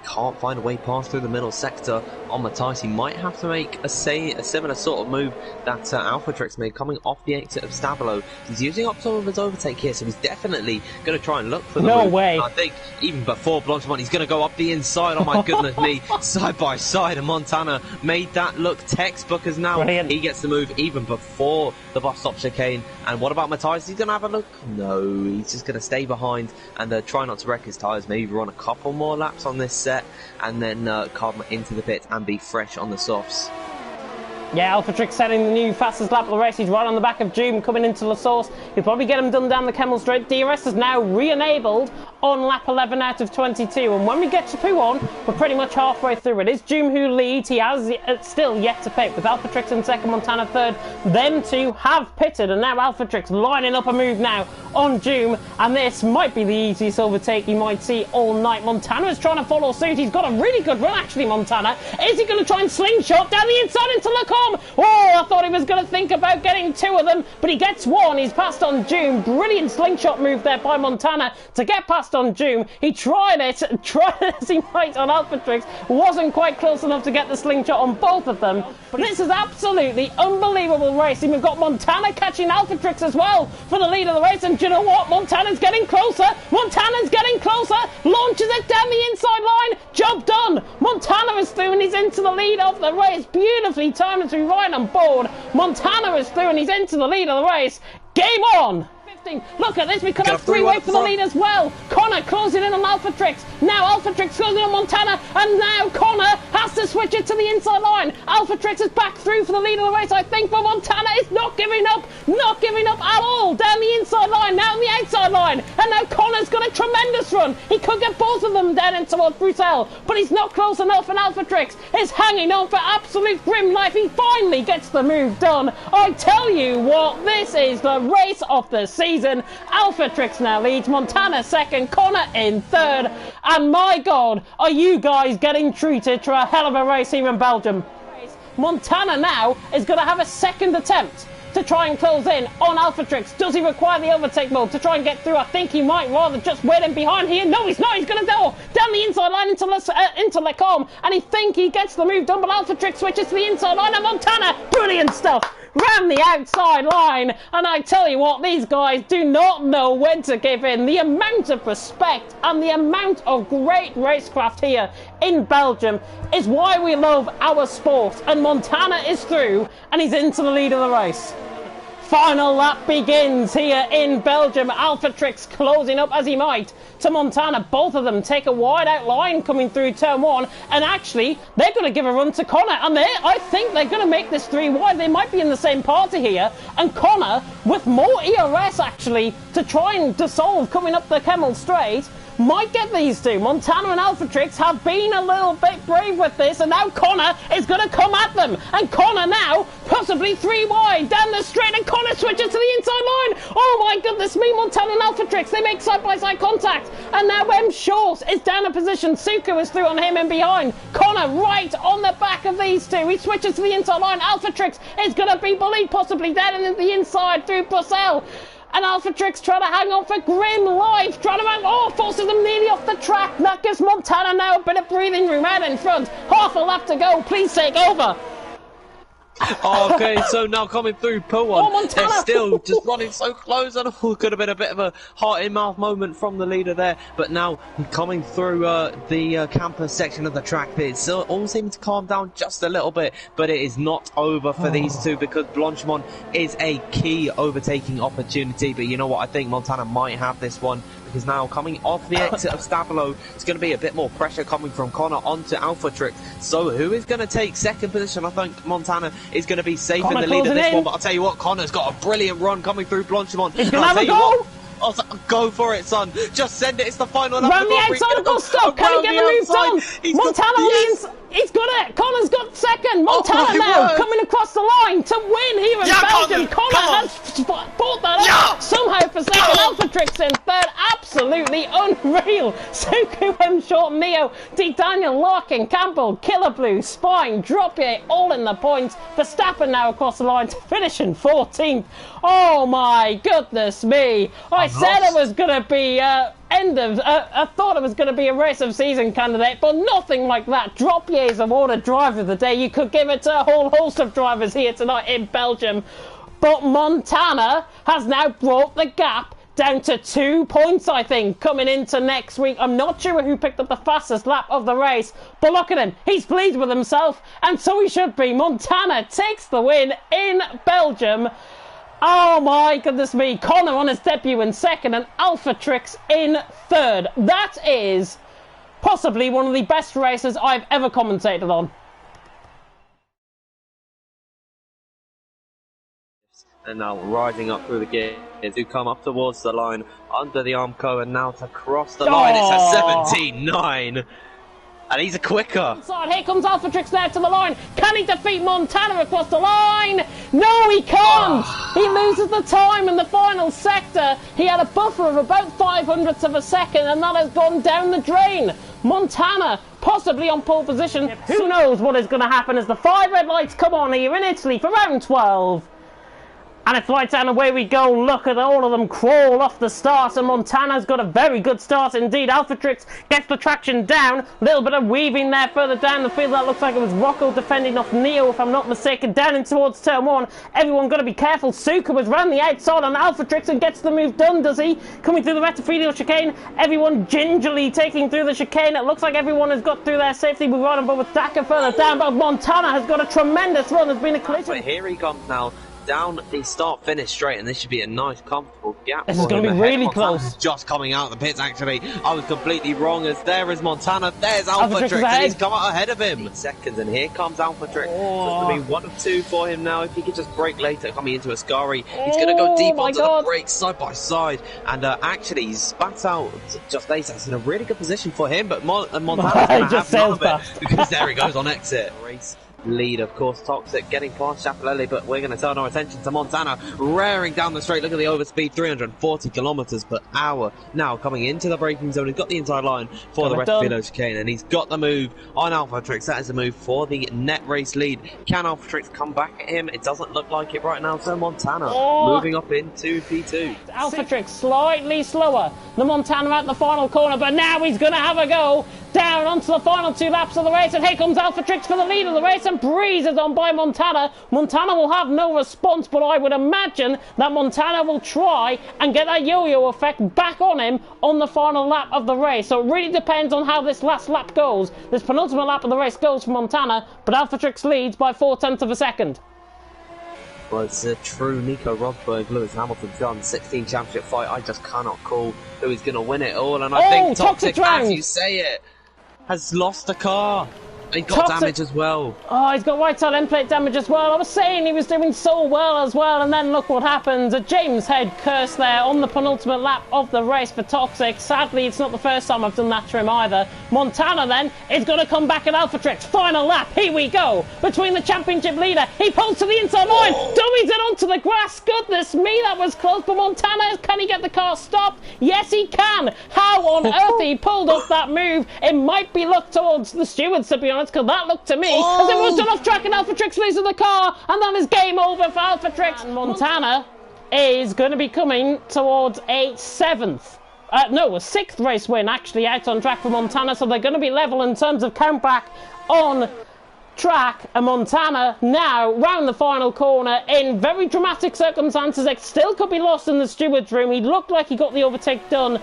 can't find a way past through the middle sector on Matthijs. He might have to make a similar sort of move that Alphatrix made coming off the exit of Stabilo. He's using up some of his overtake here, so he's definitely going to try and look for the move. No way. I think even before Blanchimont, he's going to go up the inside. Oh my goodness me, side by side, and Montana made that look textbook, as now Brilliant. He gets the move even before the bus stop chicane. And what about Matthijs? He's going to have a look? No, he's just going to stay behind and try not to wreck his tyres. Maybe run a couple more laps on this set, and then come into the pit and be fresh on the softs. Yeah, Alphatrix setting the new fastest lap of the race. He's right on the back of Doom coming into La Source. He'll probably get him done down the Kemmel Straight. DRS is now re-enabled on lap 11 out of 22. And when we get to P1, we're pretty much halfway through. It is Doom who leads. He has still yet to pit, with Alphatrix in second, Montana third. Them two have pitted, and now Alphatrix lining up a move now on Doom. And this might be the easiest overtake you might see all night. Montana is trying to follow suit. He's got a really good run, actually, Montana. Is he going to try and slingshot down the inside into Lacombe? Oh, I thought he was going to think about getting two of them, but he gets one. He's passed on Doom. Brilliant slingshot move there by Montana to get past on Doom. He tried it as he might on Alphatrix. Wasn't quite close enough to get the slingshot on both of them. But this is absolutely unbelievable racing. We've got Montana catching Alphatrix as well for the lead of the race. And do you know what? Montana's getting closer. Montana's getting closer. Launches it down the inside line. Job done. Montana is through and he's into the lead of the race. Beautifully timed as we ride on board. Montana is through and he's into the lead of the race. Game on! Look at this, we could have three-way for the lead as well. Connor closing in on Alphatrix. Now Alphatrix closing in on Montana, and now Connor has to switch it to the inside line. Alphatrix is back through for the lead of the race, I think, but Montana is not giving up at all. Down the inside line, now on the outside line, and now Connor's got a tremendous run. He could get both of them down in towards Bruxelles, but he's not close enough, and Alphatrix is hanging on for absolute grim life. He finally gets the move done. I tell you what, this is the race of the season. Alphatrix now leads, Montana second, Connor in third, and my God, are you guys getting treated to a hell of a race here in Belgium. Montana now is going to have a second attempt to try and close in on Alphatrix. Does he require the overtake mode to try and get through? I think he might rather just wait in behind here. No, he's not. He's going to go down the inside line into Lacombe, and he think he gets the move done, but Alphatrix switches to the inside line, and Montana, brilliant stuff, ran the outside line. And I tell you what, these guys do not know when to give in. The amount of respect and the amount of great racecraft here in Belgium is why we love our sport. And Montana is through and he's into the lead of the race. Final lap begins here in Belgium. Alphatrix closing up as he might to Montana. Both of them take a wide out line coming through turn one, and actually they're going to give a run to Connor, and I think they're going to make this three wide. They might be in the same party here, and Connor with more ERS actually to try and dissolve coming up the Kemmel Straight might get these two. Montana and Alphatrix have been a little bit brave with this, and now Connor is going to come at them, and Connor now possibly three wide down the straight, and Connor switches to the inside line. Oh my goodness me, Montana and Alphatrix, they make side-by-side contact, and now M Short is down a position. Suku is through on him in behind. Connor right on the back of these two. He switches to the inside line. Alphatrix is going to be bullied possibly down in the inside through Purcell. And Alphatrix trying to hang on for grim life, forces them nearly off the track. That gives Montana now a bit of breathing room out in front. Half a lap to go, please take over. Okay, so now coming through P1, Montana! they're still just running so close, and could have been a bit of a heart-in-mouth moment from the leader there, but now coming through the campus section of the track, it's all seeming to calm down just a little bit, but it is not over for these two, because Blanchimont is a key overtaking opportunity, but you know what, I think Montana might have this one, because now coming off the exit of Stabilo, it's going to be a bit more pressure coming from Connor onto Alphatrix. So who is going to take second position? I think Montana is going to be safe in the lead of this one, but I'll tell you what, Connor's got a brilliant run coming through Blanchimont. He's going to have a go! Go for it, son. Just send it. It's the final lap. Round the outside of Gusto. Can he get the move done? Montana on the inside. He's got it. Connor's got second. Montana now coming across the line to win here in Belgium. Connor has bought that up somehow for second. Alphatrix in third. Absolutely unreal. Suku, M. Short, Neo, D. Daniel, Larkin, Campbell, Killer Blue, Spine, Dropier, all in the points. Verstappen now across the line to finish in 14th. Oh my goodness me. I said it was going to be I thought it was going to be a race of season candidate, but nothing like that. Dropier's awarded driver of the day. You could give it to a whole host of drivers here tonight in Belgium. But Montana has now brought the gap down to 2 points, I think, coming into next week. I'm not sure who picked up the fastest lap of the race, but look at him. He's pleased with himself, and so he should be. Montana takes the win in Belgium. Oh my goodness me, Connor on his debut in second and Alphatrix in third. That is possibly one of the best races I've ever commentated on. And now rising up through the gears to come up towards the line under the Armco, and now to cross the line, it's a 17.9. And he's a quicker. Here comes Alphatrix now to the line. Can he defeat Montana across the line? No, he can't. He loses the time in the final sector. He had a buffer of about 0.05 of a second, and that has gone down the drain. Montana possibly on pole position. Who knows what is going to happen as the 5 red lights come on here in Italy for round 12. And it's lights out and away we go. Look at all of them crawl off the start, and Montana's got a very good start indeed. Alphatrix gets the traction down. A little bit of weaving there further down the field. That looks like it was Rocco defending off Neo, if I'm not mistaken, down in towards turn 1. Everyone got to be careful. Suka was round the outside on Alphatrix and gets the move done, does he? Coming through the Retafilio chicane. Everyone gingerly taking through the chicane. It looks like everyone has got through their safety. We're running, but with Daka further down. But Montana has got a tremendous run. There's been a collision. But here he comes now. Down the start-finish straight, and this should be a nice, comfortable gap. This is going to be really close. Just coming out of the pits, actually. I was completely wrong, as there is Montana. There's Alphatrix, and he's come out ahead of him. Seconds, and here comes Alphatrix. It's going to be 1 of 2 for him now. If he could just brake later, coming into Ascari, he's going to go deep onto the brakes, side by side. And actually, he's spat out just later. It's in a really good position for him, but Montana's going to have none of it, because there he goes on exit. Race lead, of course, Toxic getting past Chapelelli, but we're going to turn our attention to Montana raring down the straight. Look at the overspeed, 340 kilometers per hour. Now coming into the braking zone, he's got the inside line for the Retafilio chicane, and he's got the move on Alphatrix. That is a move for the net race lead. Can Alphatrix come back at him? It doesn't look like it right now, so Montana moving up into P2. Alphatrix slightly slower than Montana at the final corner, but now he's going to have a go down onto the final 2 laps of the race, and here comes Alphatrix for the lead of the race, and breezes on by Montana. Montana will have no response, but I would imagine that Montana will try and get that yo-yo effect back on him on the final lap of the race. So it really depends on how this last lap goes. This penultimate lap of the race goes for Montana, but Alphatrix leads by 0.4 of a second. Well, it's a true Nico Rosberg, Lewis Hamilton, John 16 championship fight. I just cannot call who is going to win it all, and I think Toxic, as you say it, has lost a car. He got damage as well. Oh, he's got white tail end plate damage as well. I was saying he was doing so well as well, and then look what happens. A James Head curse there on the penultimate lap of the race for Toxic. Sadly, it's not the first time I've done that to him either. Montana then is going to come back at Alphatrix. Final lap, here we go. Between the championship leader, he pulls to the inside line, dummies it onto the grass. Goodness me, that was close. But Montana, can he get the car stopped? Yes, he can. How on earth he pulled off that move? It might be looked towards the stewards, to be honest, because that looked to me as it was done off track, and Alphatrix loses the car, and that is game over for Alphatrix. And Montana is going to be coming towards a 6th race win actually out on track for Montana, so they're going to be level in terms of countback on track, and Montana now round the final corner in very dramatic circumstances. It still could be lost in the steward's room. He looked like he got the overtake done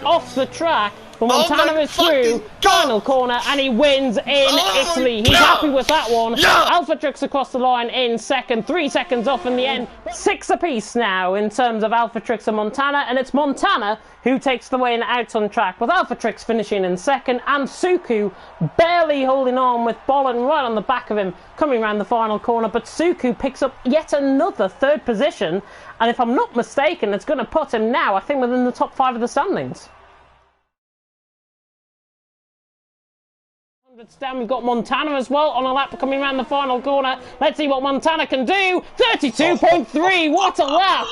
off the track. But Montana is through, final corner, and he wins in Italy. He's happy with that one. Alpha Trix across the line in second, 3 seconds off in the end. 6 apiece now in terms of Alpha Trix and Montana, and it's Montana who takes the win out on track, with Alpha Trix finishing in second, and Suku barely holding on with Bolin right on the back of him, coming around the final corner. But Suku picks up yet another third position, and if I'm not mistaken, it's going to put him now, I think, within the top 5 of the standings. Down, we've got Montana as well on a lap coming around the final corner. Let's see what Montana can do. 32.3, what a lap!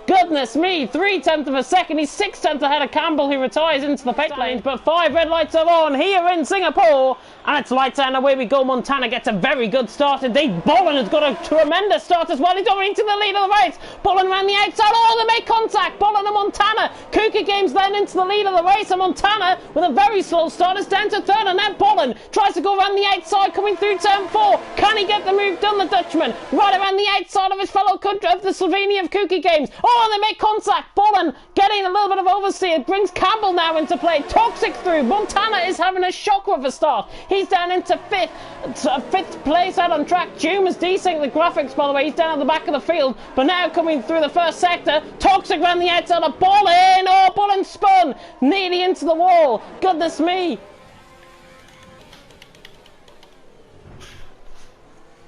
Goodness me, 0.3 of a second. He's 0.6 ahead of Campbell, who retires into the pit lane. But 5 red lights are on here in Singapore, and it's lights out and away we go. Montana gets a very good start indeed. Bolin has got a tremendous start as well. He's going into the lead of the race. Bolin around the outside. Oh, they make contact. Bolin and Montana. Kuka Games then into the lead of the race, and Montana with a very slow start is down to third, and now Bolin tries to go around the outside, coming through turn 4. Can he get the move done, the Dutchman? Right around the outside of his fellow country of the Slovenia of Kuka Games. Oh, and they make contact. Bolin getting a little bit of oversteer. Brings Campbell now into play. Toxic through. Montana is having a shocker of a start. He's down into fifth place out on track. Doom is desynced the graphics, by the way. He's down at the back of the field, but now coming through the first sector. Toxic around the outside of Bolin. Oh, Bolin spun nearly into the wall. Goodness me.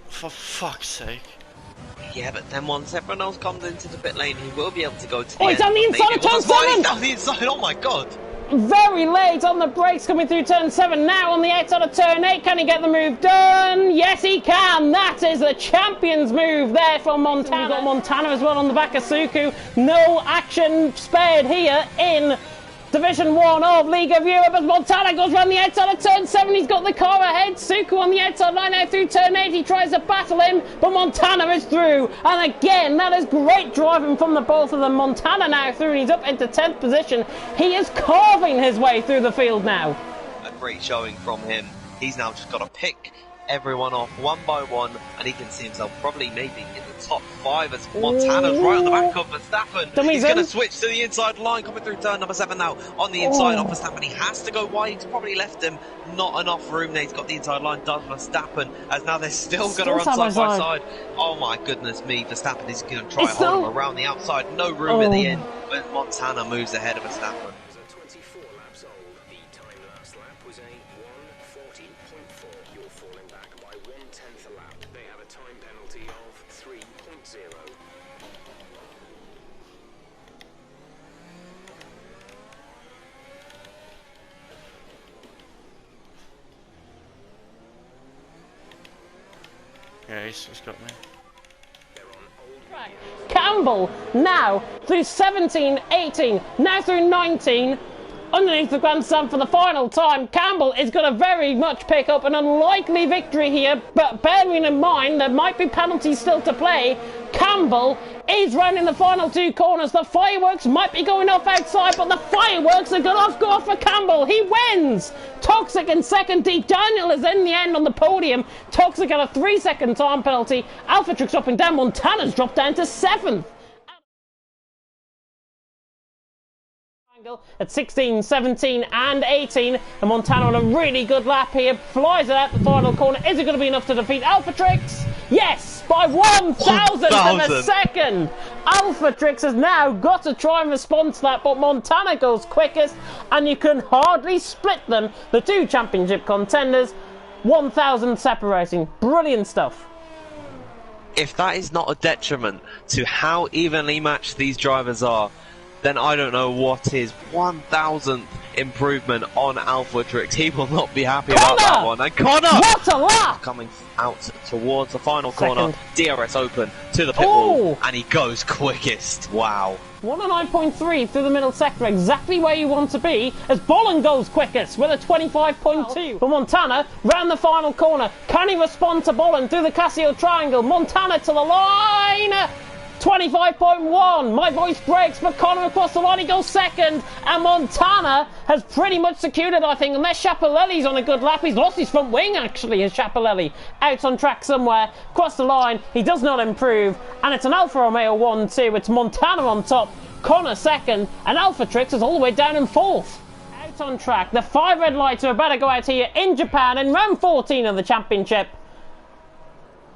For fuck's sake. Yeah, but then once everyone else comes into the pit lane, he will be able to go to the Oh, end. he's on the inside of turn 7! He's down the inside, oh my god! Very late on the brakes coming through turn 7. Now on the outside of turn 8. Can he get the move done? Yes, he can. That is the champion's move there from Montana. We've got Montana as well on the back of Suku. No action spared here in Division 1 of League of Europe as Montana goes around the outside of turn 7. He's got the car ahead. Suku on the outside line now through turn 8. He tries to battle him, but Montana is through. And again, that is great driving from the both of them. Montana now through, and he's up into 10th position. He is carving his way through the field now. A great showing from him. He's now just got to pick everyone off one by one, and he can see himself probably maybe in the top 5 as Montana's right on the back of Verstappen. He's going to switch to the inside line, coming through turn number 7 now on the inside of Verstappen. He has to go wide. He's probably left him not enough room there. He's got the inside line done. Verstappen, as now they're still going to run side by side. Oh my goodness me, Verstappen is going to try and hold him around the outside. No room at the end, but Montana moves ahead of Verstappen. 24 laps old. The time last lap was a 1:40.4. You're falling back by 1/10 a lap. They have a time penalty of 3.0. Yeah, he's got me. Campbell now through 17, 18, now through 19. Underneath the grandstand for the final time. Campbell is going to very much pick up an unlikely victory here, but bearing in mind there might be penalties still to play. Campbell is rounding the final 2 corners. The fireworks might be going off outside, but the fireworks are going to go off for Campbell. He wins! Toxic in second. D. Daniel is in the end on the podium. Toxic had a 3-second time penalty. Alpha Trix dropping down. Montana's dropped down to 7th. At 16, 17 and 18, and Montana on a really good lap here, flies it out the final corner. Is it going to be enough to defeat Alpha Trix? Yes, by 1,000th of a second. Alpha Trix has now got to try and respond to that, but Montana goes quickest, and you can hardly split them, the 2 championship contenders. 1,000 separating. Brilliant stuff. If that is not a detriment to how evenly matched these drivers are, then I don't know what is. 1,000th improvement on Alpha Trix. He will not be happy about that one. And Connor! What a lap! Coming out towards the final corner. DRS open to the pit wall. And he goes quickest. Wow. 109.3 through the middle sector, exactly where you want to be, as Bolin goes quickest with a 25.2. For Montana, round the final corner. Can he respond to Bolin through the Casio triangle? Montana to the line! 25.1. My voice breaks, but Connor across the line, he goes second, and Montana has pretty much secured it, I think, unless Schiaparelli's on a good lap. He's lost his front wing, actually, is Schiaparelli. Out on track somewhere, across the line, he does not improve, and it's an Alfa Romeo 1-2. It's Montana on top, Connor second, and Alpha Trix is all the way down in fourth. Out on track, the 5 red lights are about to go out here in Japan in round 14 of the championship.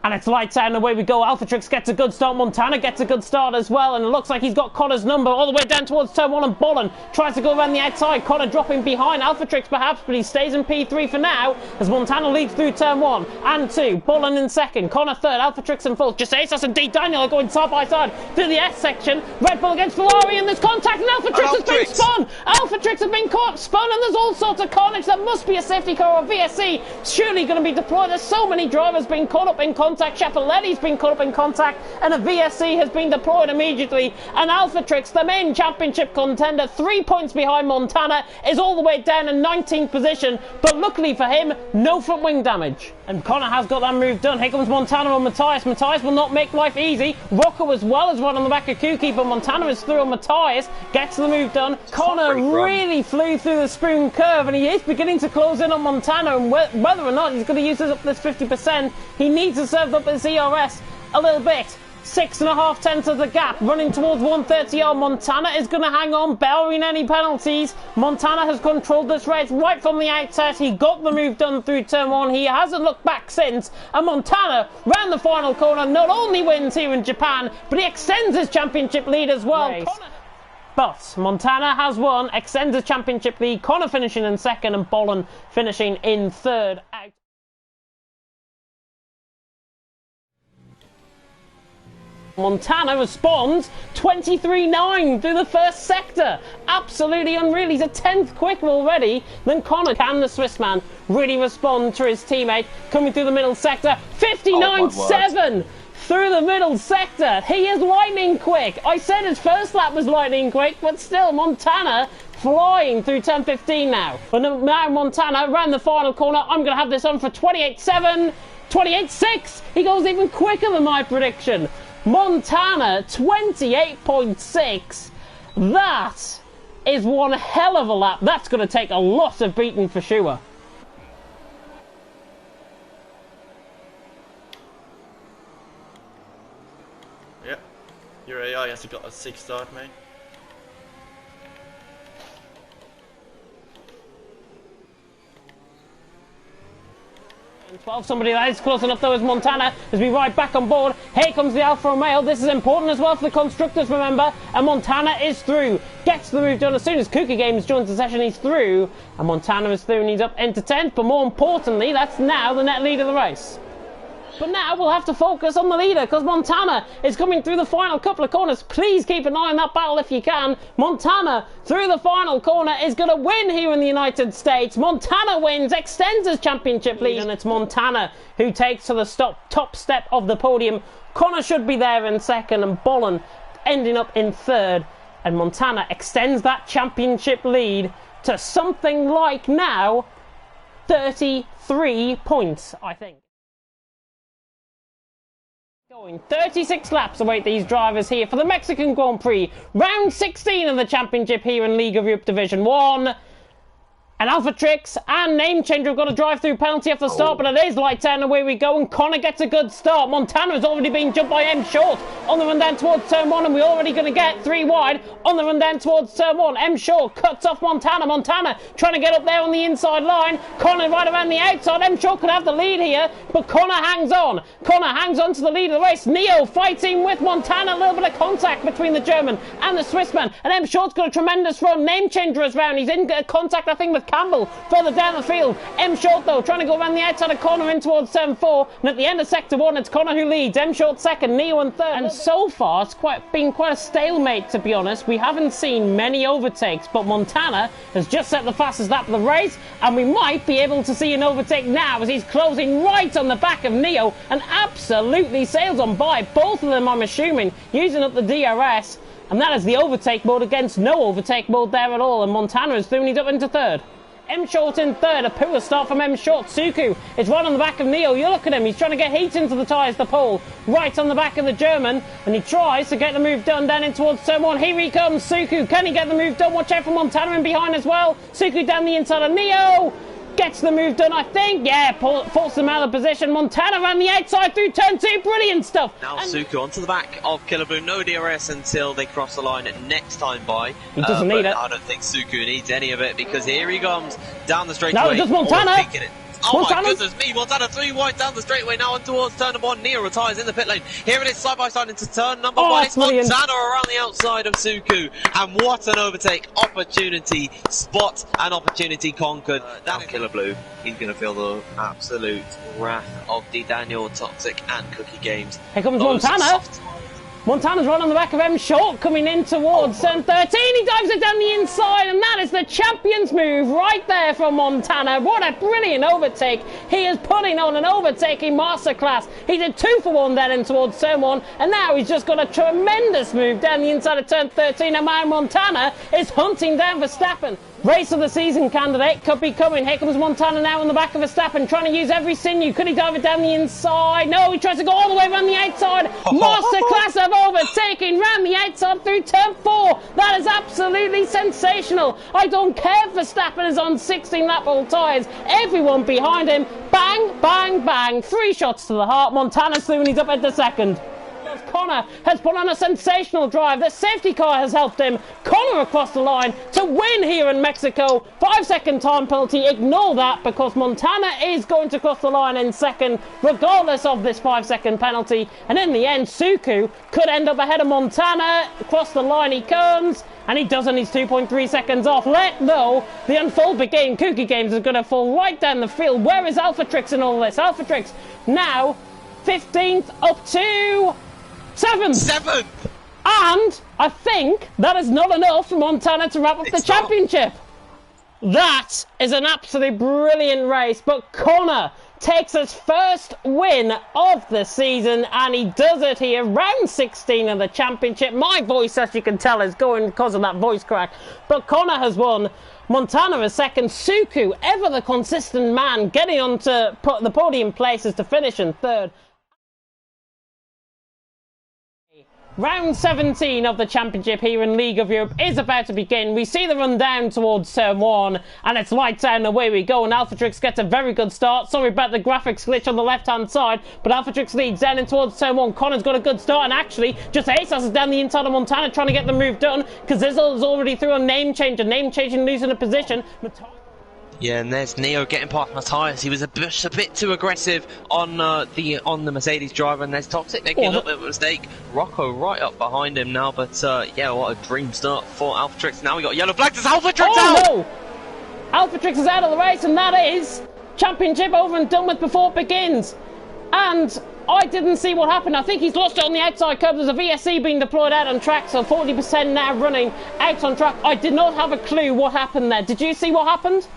And it's lights out and away we go. Alpha Trix gets a good start. Montana gets a good start as well. And it looks like he's got Connor's number all the way down towards turn 1. And Bolin tries to go around the outside. Connor dropping behind Alpha Trix perhaps, but he stays in P3 for now as Montana leads through turn 1 and 2. Bolin in second. Connor third. Alpha Trix in fourth. Jesus and D. Daniel are going side by side through the S section. Red Bull against Ferrari and there's contact and Alpha Trix has been spun. Alpha Trix have been caught, spun, and there's all sorts of carnage. There must be a safety car or VSC surely going to be deployed. There's so many drivers being caught up in contact. Schiaparelli's been caught up in contact and a VSC has been deployed immediately, and Alpha Trix, the main championship contender, 3 points behind Montana, is all the way down in 19th position, but luckily for him, no front wing damage. And Connor has got that move done. Here comes Montana on Matthias. Matthias will not make life easy. Rocco as well as one on the back of Kuki, but Montana is through on Matthias, gets the move done. Connor really flew through the spoon curve and he is beginning to close in on Montana, and whether or not he's going to use this up this 50%, he needs to serve up his ERS a little bit. 6.5 tenths of the gap, running towards 130. Montana is going to hang on, barring any penalties. Montana has controlled this race right from the outset. He got the move done through turn 1. He hasn't looked back since. And Montana, round the final corner, not only wins here in Japan, but he extends his championship lead as well. But Montana has won, extends his championship lead. Connor finishing in second and Bolin finishing in third. Out. Montana responds 23.9 through the first sector. Absolutely unreal. He's a 10th quicker already than Connor. Can the Swiss man really respond to his teammate coming through the middle sector? 59.7 through the middle sector. He is lightning quick. I said his first lap was lightning quick, but still Montana flying through turn 15 now. But now Montana around the final corner. I'm going to have this on for 28.7, 28.6. He goes even quicker than my prediction. Montana, 28.6. That is one hell of a lap. That's going to take a lot of beating for sure. Yeah, your AI has got a 6 start, mate. 12. Somebody that is close enough though is Montana as we ride back on board. Here comes the Alfa Romeo. This is important as well for the constructors, remember. And Montana is through. Gets the move done as soon as Kuka Games joins the session. He's through. And Montana is through and he's up into 10th. But more importantly, that's now the net lead of the race. But now we'll have to focus on the leader because Montana is coming through the final couple of corners. Please keep an eye on that battle if you can. Montana through the final corner is going to win here in the United States. Montana wins, extends his championship lead, and it's Montana who takes to the top step of the podium. Connor should be there in second and Bolin ending up in third. And Montana extends that championship lead to something like now 33 points, I think. 36 laps await these drivers here for the Mexican Grand Prix. Round 16 of the championship here in League of Europe Division 1. And Alpha Trix and Name Changer have got a drive-through penalty off the start, but it is lights out and away we go, and Connor gets a good start. Montana has already been jumped by M Short on the run down towards turn 1, and we're already going to get 3 wide on the run down towards turn 1. M Short cuts off Montana. Montana trying to get up there on the inside line. Connor right around the outside. M Short could have the lead here, but Connor hangs on. Connor hangs on to the lead of the race. Neo fighting with Montana. A little bit of contact between the German and the Swissman, and M Short's got a tremendous run. Name Changer is round. He's in contact, I think, with Campbell further down the field. M Short though trying to go around the outside of Connor in towards 7-4, and at the end of sector 1 it's Connor who leads. M Short second, Neo in third, and so far it's been quite a stalemate, to be honest. We haven't seen many overtakes, but Montana has just set the fastest lap of the race, and we might be able to see an overtake now as he's closing right on the back of Neo and absolutely sails on by. Both of them, I'm assuming, using up the DRS, and that is the overtake mode against no overtake mode there at all, and Montana is through and he's up into third. M Short in third, a poor start from M Short. Suku is right on the back of Neo. You look at him, he's trying to get heat into the tyres, the pole, right on the back of the German, and he tries to get the move done down in towards turn one. Here he comes, Suku. Can he get the move done? Watch out for Montana in behind as well. Suku down the inside of Neo. Gets the move done, I think. Yeah, forces him out of position. Montana ran the outside through turn two. Brilliant stuff. Now Suku onto the back of Killer Blue. No DRS until they cross the line next time by. He doesn't need it. I don't think Suku needs any of it because here he comes down the straightaway. No, it does Montana. Oh my goodness me, Montana 3 wide down the straightaway now on towards turn number one. Neo retires in the pit lane. Here it is, side by side into turn number one. It's brilliant. Montana around the outside of Suku. And what an overtake. Opportunity spot and opportunity conquered. Now Killer Blue, he's going to feel the absolute wrath of D. Daniel, Toxic and Cookie Games. Here comes Montana. Montana's right on the back of M Short, coming in towards turn 13. He dives it down the inside, and that is the champion's move right there from Montana. What a brilliant overtake. He is putting on an overtaking masterclass. He did 2 for 1 then in towards turn 1, and now he's just got a tremendous move down the inside of turn 13. And Montana is hunting down Verstappen. Race of the season candidate could be coming. Here comes Montana now on the back of Verstappen, trying to use every sinew. Could he dive it down the inside? No, he tries to go all the way around the outside. Masterclass of overtaking round the outside through turn 4. That is absolutely sensational. I don't care if Verstappen is on 16 lap old tyres. Everyone behind him. Bang, bang, bang. 3 shots to the heart. Montana's through and he's up into second. Connor has put on a sensational drive. The safety car has helped him. Connor across the line to win here in Mexico. 5-second time penalty. Ignore that because Montana is going to cross the line in second regardless of this 5-second penalty. And in the end, Suku could end up ahead of Montana. Across the line he comes. And he doesn't. He's 2.3 seconds off. Let know the Unfold game. Cookie Games is going to fall right down the field. Where is Alphatrix in all this? Alphatrix now 15th up to 7th. And I think that is not enough for Montana to wrap up the championship. That is an absolutely brilliant race. But Connor takes his first win of the season, and he does it here, round 16 of the championship. My voice, as you can tell, is going because of that voice crack. But Connor has won. Montana is second. Suku, ever the consistent man, getting on to put the podium places to finish in third. Round 17 of the championship here in League of Europe is about to begin. We see the run down towards turn 1, and it's lights out and away we go. And Alphatrix gets a very good start. Sorry about the graphics glitch on the left-hand side, but Alphatrix leads down in towards turn 1. Connor's got a good start, and actually, just Asos is down the inside of Montana trying to get the move done, because Zizzle is already through a name change and losing a position. Yeah, and there's Neo getting past Matthias. He was a bit too aggressive on the Mercedes driver, and there's Toxic making a little bit of a mistake. Rocco right up behind him now, but yeah, what a dream start for Alphatrix. Now we got yellow flags. It's Alphatrix out! No! Alphatrix is out of the race, and that is championship over and done with before it begins. And I didn't see what happened. I think he's lost it on the outside curve. There's a VSC being deployed out on track, so 40% now running out on track. I did not have a clue what happened there. Did you see what happened?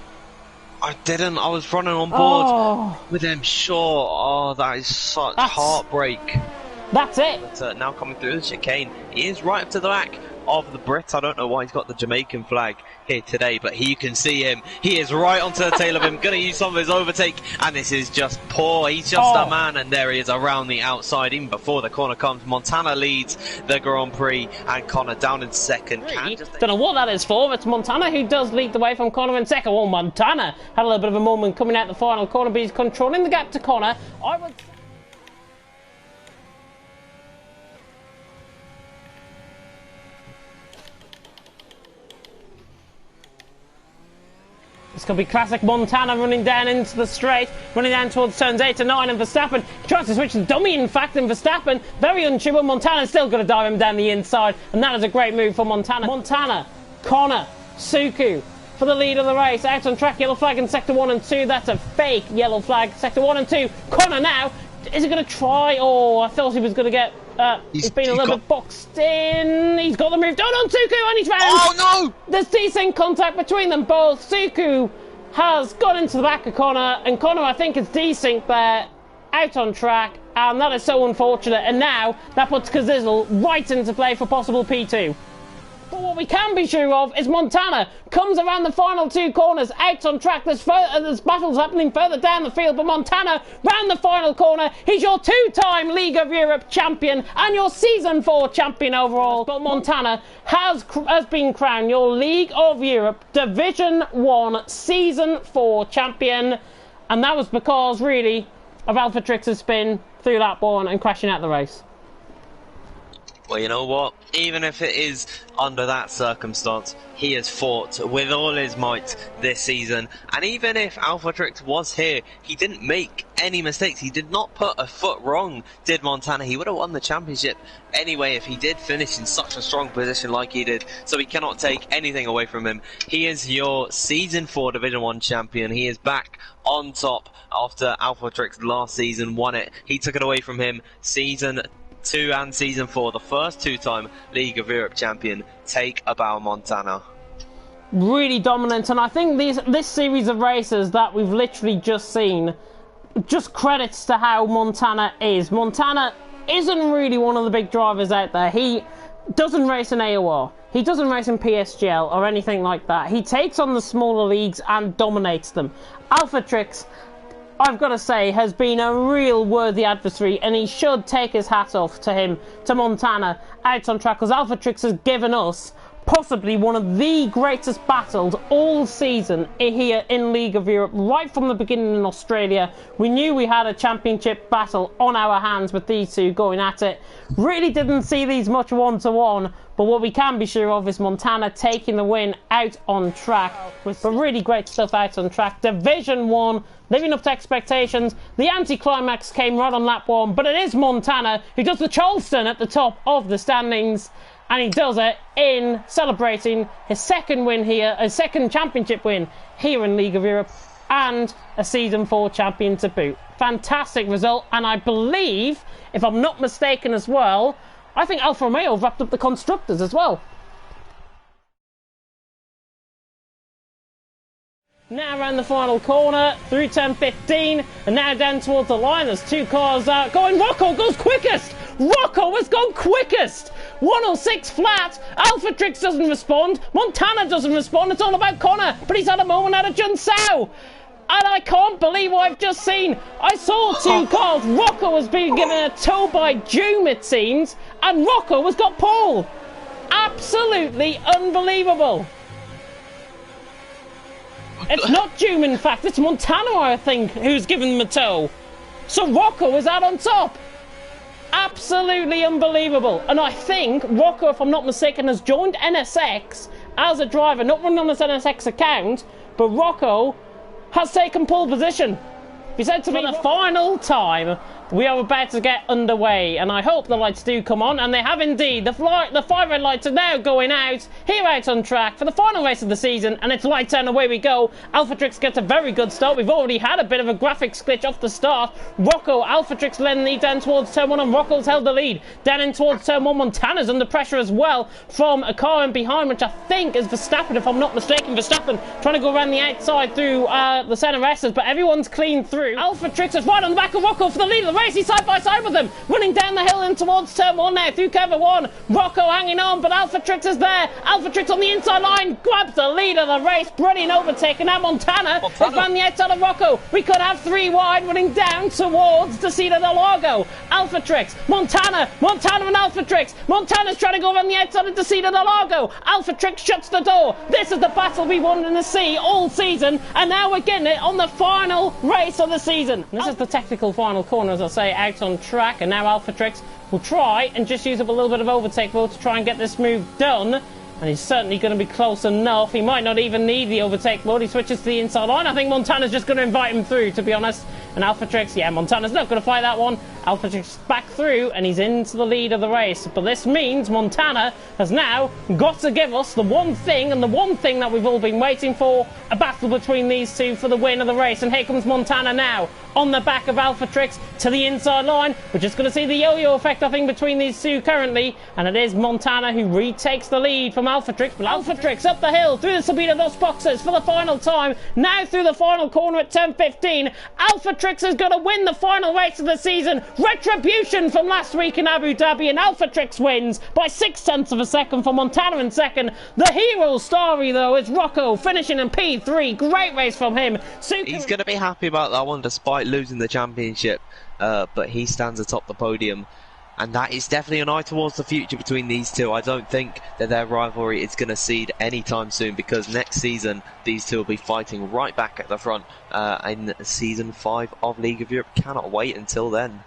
I didn't. I was running on board with them short. Oh, that is such heartbreak. That's it. But now coming through the chicane, he is right up to the back of the Brit. I don't know why he's got the Jamaican flag here today, but you can see him. He is right onto the tail of him, going to use some of his overtake, and this is just poor. He's just a man, and there he is around the outside, even before the corner comes. Montana leads the Grand Prix, and Connor down in second. Don't know what that is for. It's Montana who does lead the way from Connor in second. Well, Montana had a little bit of a moment coming out the final corner, but he's controlling the gap to Connor. It's going to be classic Montana running down into the straight, running down towards turns 8 to 9, and Verstappen tries to switch the dummy, in fact, and Verstappen, very unsure, Montana's still going to dive him down the inside, and that is a great move for Montana. Montana, Connor, Suku for the lead of the race, out on track, yellow flag in sector 1 and 2, that's a fake yellow flag, sector 1 and 2, Connor now, is he going to try? Oh, I thought he was going to get... he's been a little bit boxed in. He's got the move done on Suku, and he's round. Oh no! There's decent contact between them both. Suku has got into the back of Connor, and Connor, I think, is desync there, out on track, and that is so unfortunate. And now that puts Kazizzle right into play for possible P2. But what we can be sure of is Montana comes around the final two corners, out on track. There's battles happening further down the field, but Montana round the final corner. He's your two-time League of Europe champion and your Season 4 champion overall. But Montana has been crowned your League of Europe Division 1 Season 4 champion, and that was because, really, of Alpha Trix's spin through that one and crashing out the race. Well, you know what? Even if it is under that circumstance, he has fought with all his might this season. And even if Alpha Trix was here, he didn't make any mistakes. He did not put a foot wrong, did Montana. He would have won the championship anyway if he did finish in such a strong position like he did. So we cannot take anything away from him. He is your Season 4 Division 1 champion. He is back on top after Alpha Trix last season won it. He took it away from him Season 2 and Season 4, the first two-time League of Europe champion. Take a bow, Montana. Really dominant, and I think this series of races that we've literally just seen just credits to how Montana is. Montana isn't really one of the big drivers out there. He doesn't race in AOR. He doesn't race in PSGL or anything like that. He takes on the smaller leagues and dominates them. Alpha Trix, I've got to say, has been a real worthy adversary, and he should take his hat off to him, to Montana, out on track, because Alpha Trix has given us possibly one of the greatest battles all season here in League of Europe. Right from the beginning in Australia, we knew we had a championship battle on our hands with these two going at it. Really didn't see these much one-to-one, but what we can be sure of is Montana taking the win out on track. But really great stuff out on track. Division 1, living up to expectations. The anticlimax came right on lap 1, but it is Montana who does the Charleston at the top of the standings. And he does it in celebrating his second win here, a second championship win here in League of Europe, and a Season 4 champion to boot. Fantastic result, and I believe, if I'm not mistaken as well, I think Alfa Romeo wrapped up the constructors as well. Now around the final corner, through turn 15, and now down towards the line. There's two cars going. Rocco goes quickest! Rocco has gone quickest! 106 flat. Alpha Trix doesn't respond. Montana doesn't respond. It's all about Connor, but he's had a moment out of Junsao. And I can't believe what I've just seen. I saw two cars. Rocco was being given a tow by Doom, it seems, and Rocco has got pole. Absolutely unbelievable. It's not Doom, in fact. It's Montana, I think, who's given him a tow. So Rocco is out on top. Absolutely unbelievable. And I think Rocco, if I'm not mistaken, has joined NSX as a driver, not running on this NSX account, but Rocco has taken pole position. He said to me, for the final time, we are about to get underway, and I hope the lights do come on, and they have indeed. The 5 red lights are now going out, here out on track for the final race of the season, and it's lights out and away we go. Alpha Trix gets a very good start. We've already had a bit of a graphics glitch off the start. Rocco, Alpha Trix led the lead down towards turn 1, and Rocco's held the lead. Down in towards turn 1, Montana's under pressure as well from a car in behind, which I think is Verstappen, if I'm not mistaken. Verstappen trying to go around the outside through the centre S's, but everyone's clean through. Alpha Trix is right on the back of Rocco for the lead of the race. He's side by side with them, running down the hill and towards turn 1 now, through cover 1. Rocco hanging on, but Alpha Trix is there. Alpha Trix on the inside line, grabs the lead of the race. Brilliant overtake, and now Montana is on the outside of Rocco. We could have 3 wide, running down towards Desida del Lago. Alpha Trix, Montana and Alpha Trix. Montana's trying to go around the outside of Desida del Lago. Alpha Trix shuts the door. This is the battle we wanted to see all season, and now we're getting it on the final race of the season. This is the technical final corner, as I say, out on track, and now Alpha Trix will try and just use up a little bit of overtake mode to try and get this move done, and he's certainly going to be close enough. He might not even need the overtake mode. He switches to the inside line. I think Montana's just going to invite him through, to be honest. And Alpha Trix, yeah, Montana's not going to fight that one. Alpha Trix back through, and he's into the lead of the race. But this means Montana has now got to give us the one thing, and the one thing that we've all been waiting for, a battle between these two for the win of the race. And here comes Montana now, on the back of Alpha Trix to the inside line. We're just going to see the yo-yo effect, I think, between these two currently. And it is Montana who retakes the lead from Alpha Trix. But Alpha Trix up the hill, through the Sabina dos Boxes for the final time. Now through the final corner at turn 15. Alpha Trix is going to win the final race of the season. Retribution from last week in Abu Dhabi, and Alphatrix wins by 0.6 of a second for Montana in second. The hero story, though, is Rocco finishing in P3. Great race from him. He's going to be happy about that one despite losing the championship, but he stands atop the podium. And that is definitely an eye towards the future between these two. I don't think that their rivalry is going to cede anytime soon, because next season these two will be fighting right back at the front in Season 5 of League of Europe. Cannot wait until then.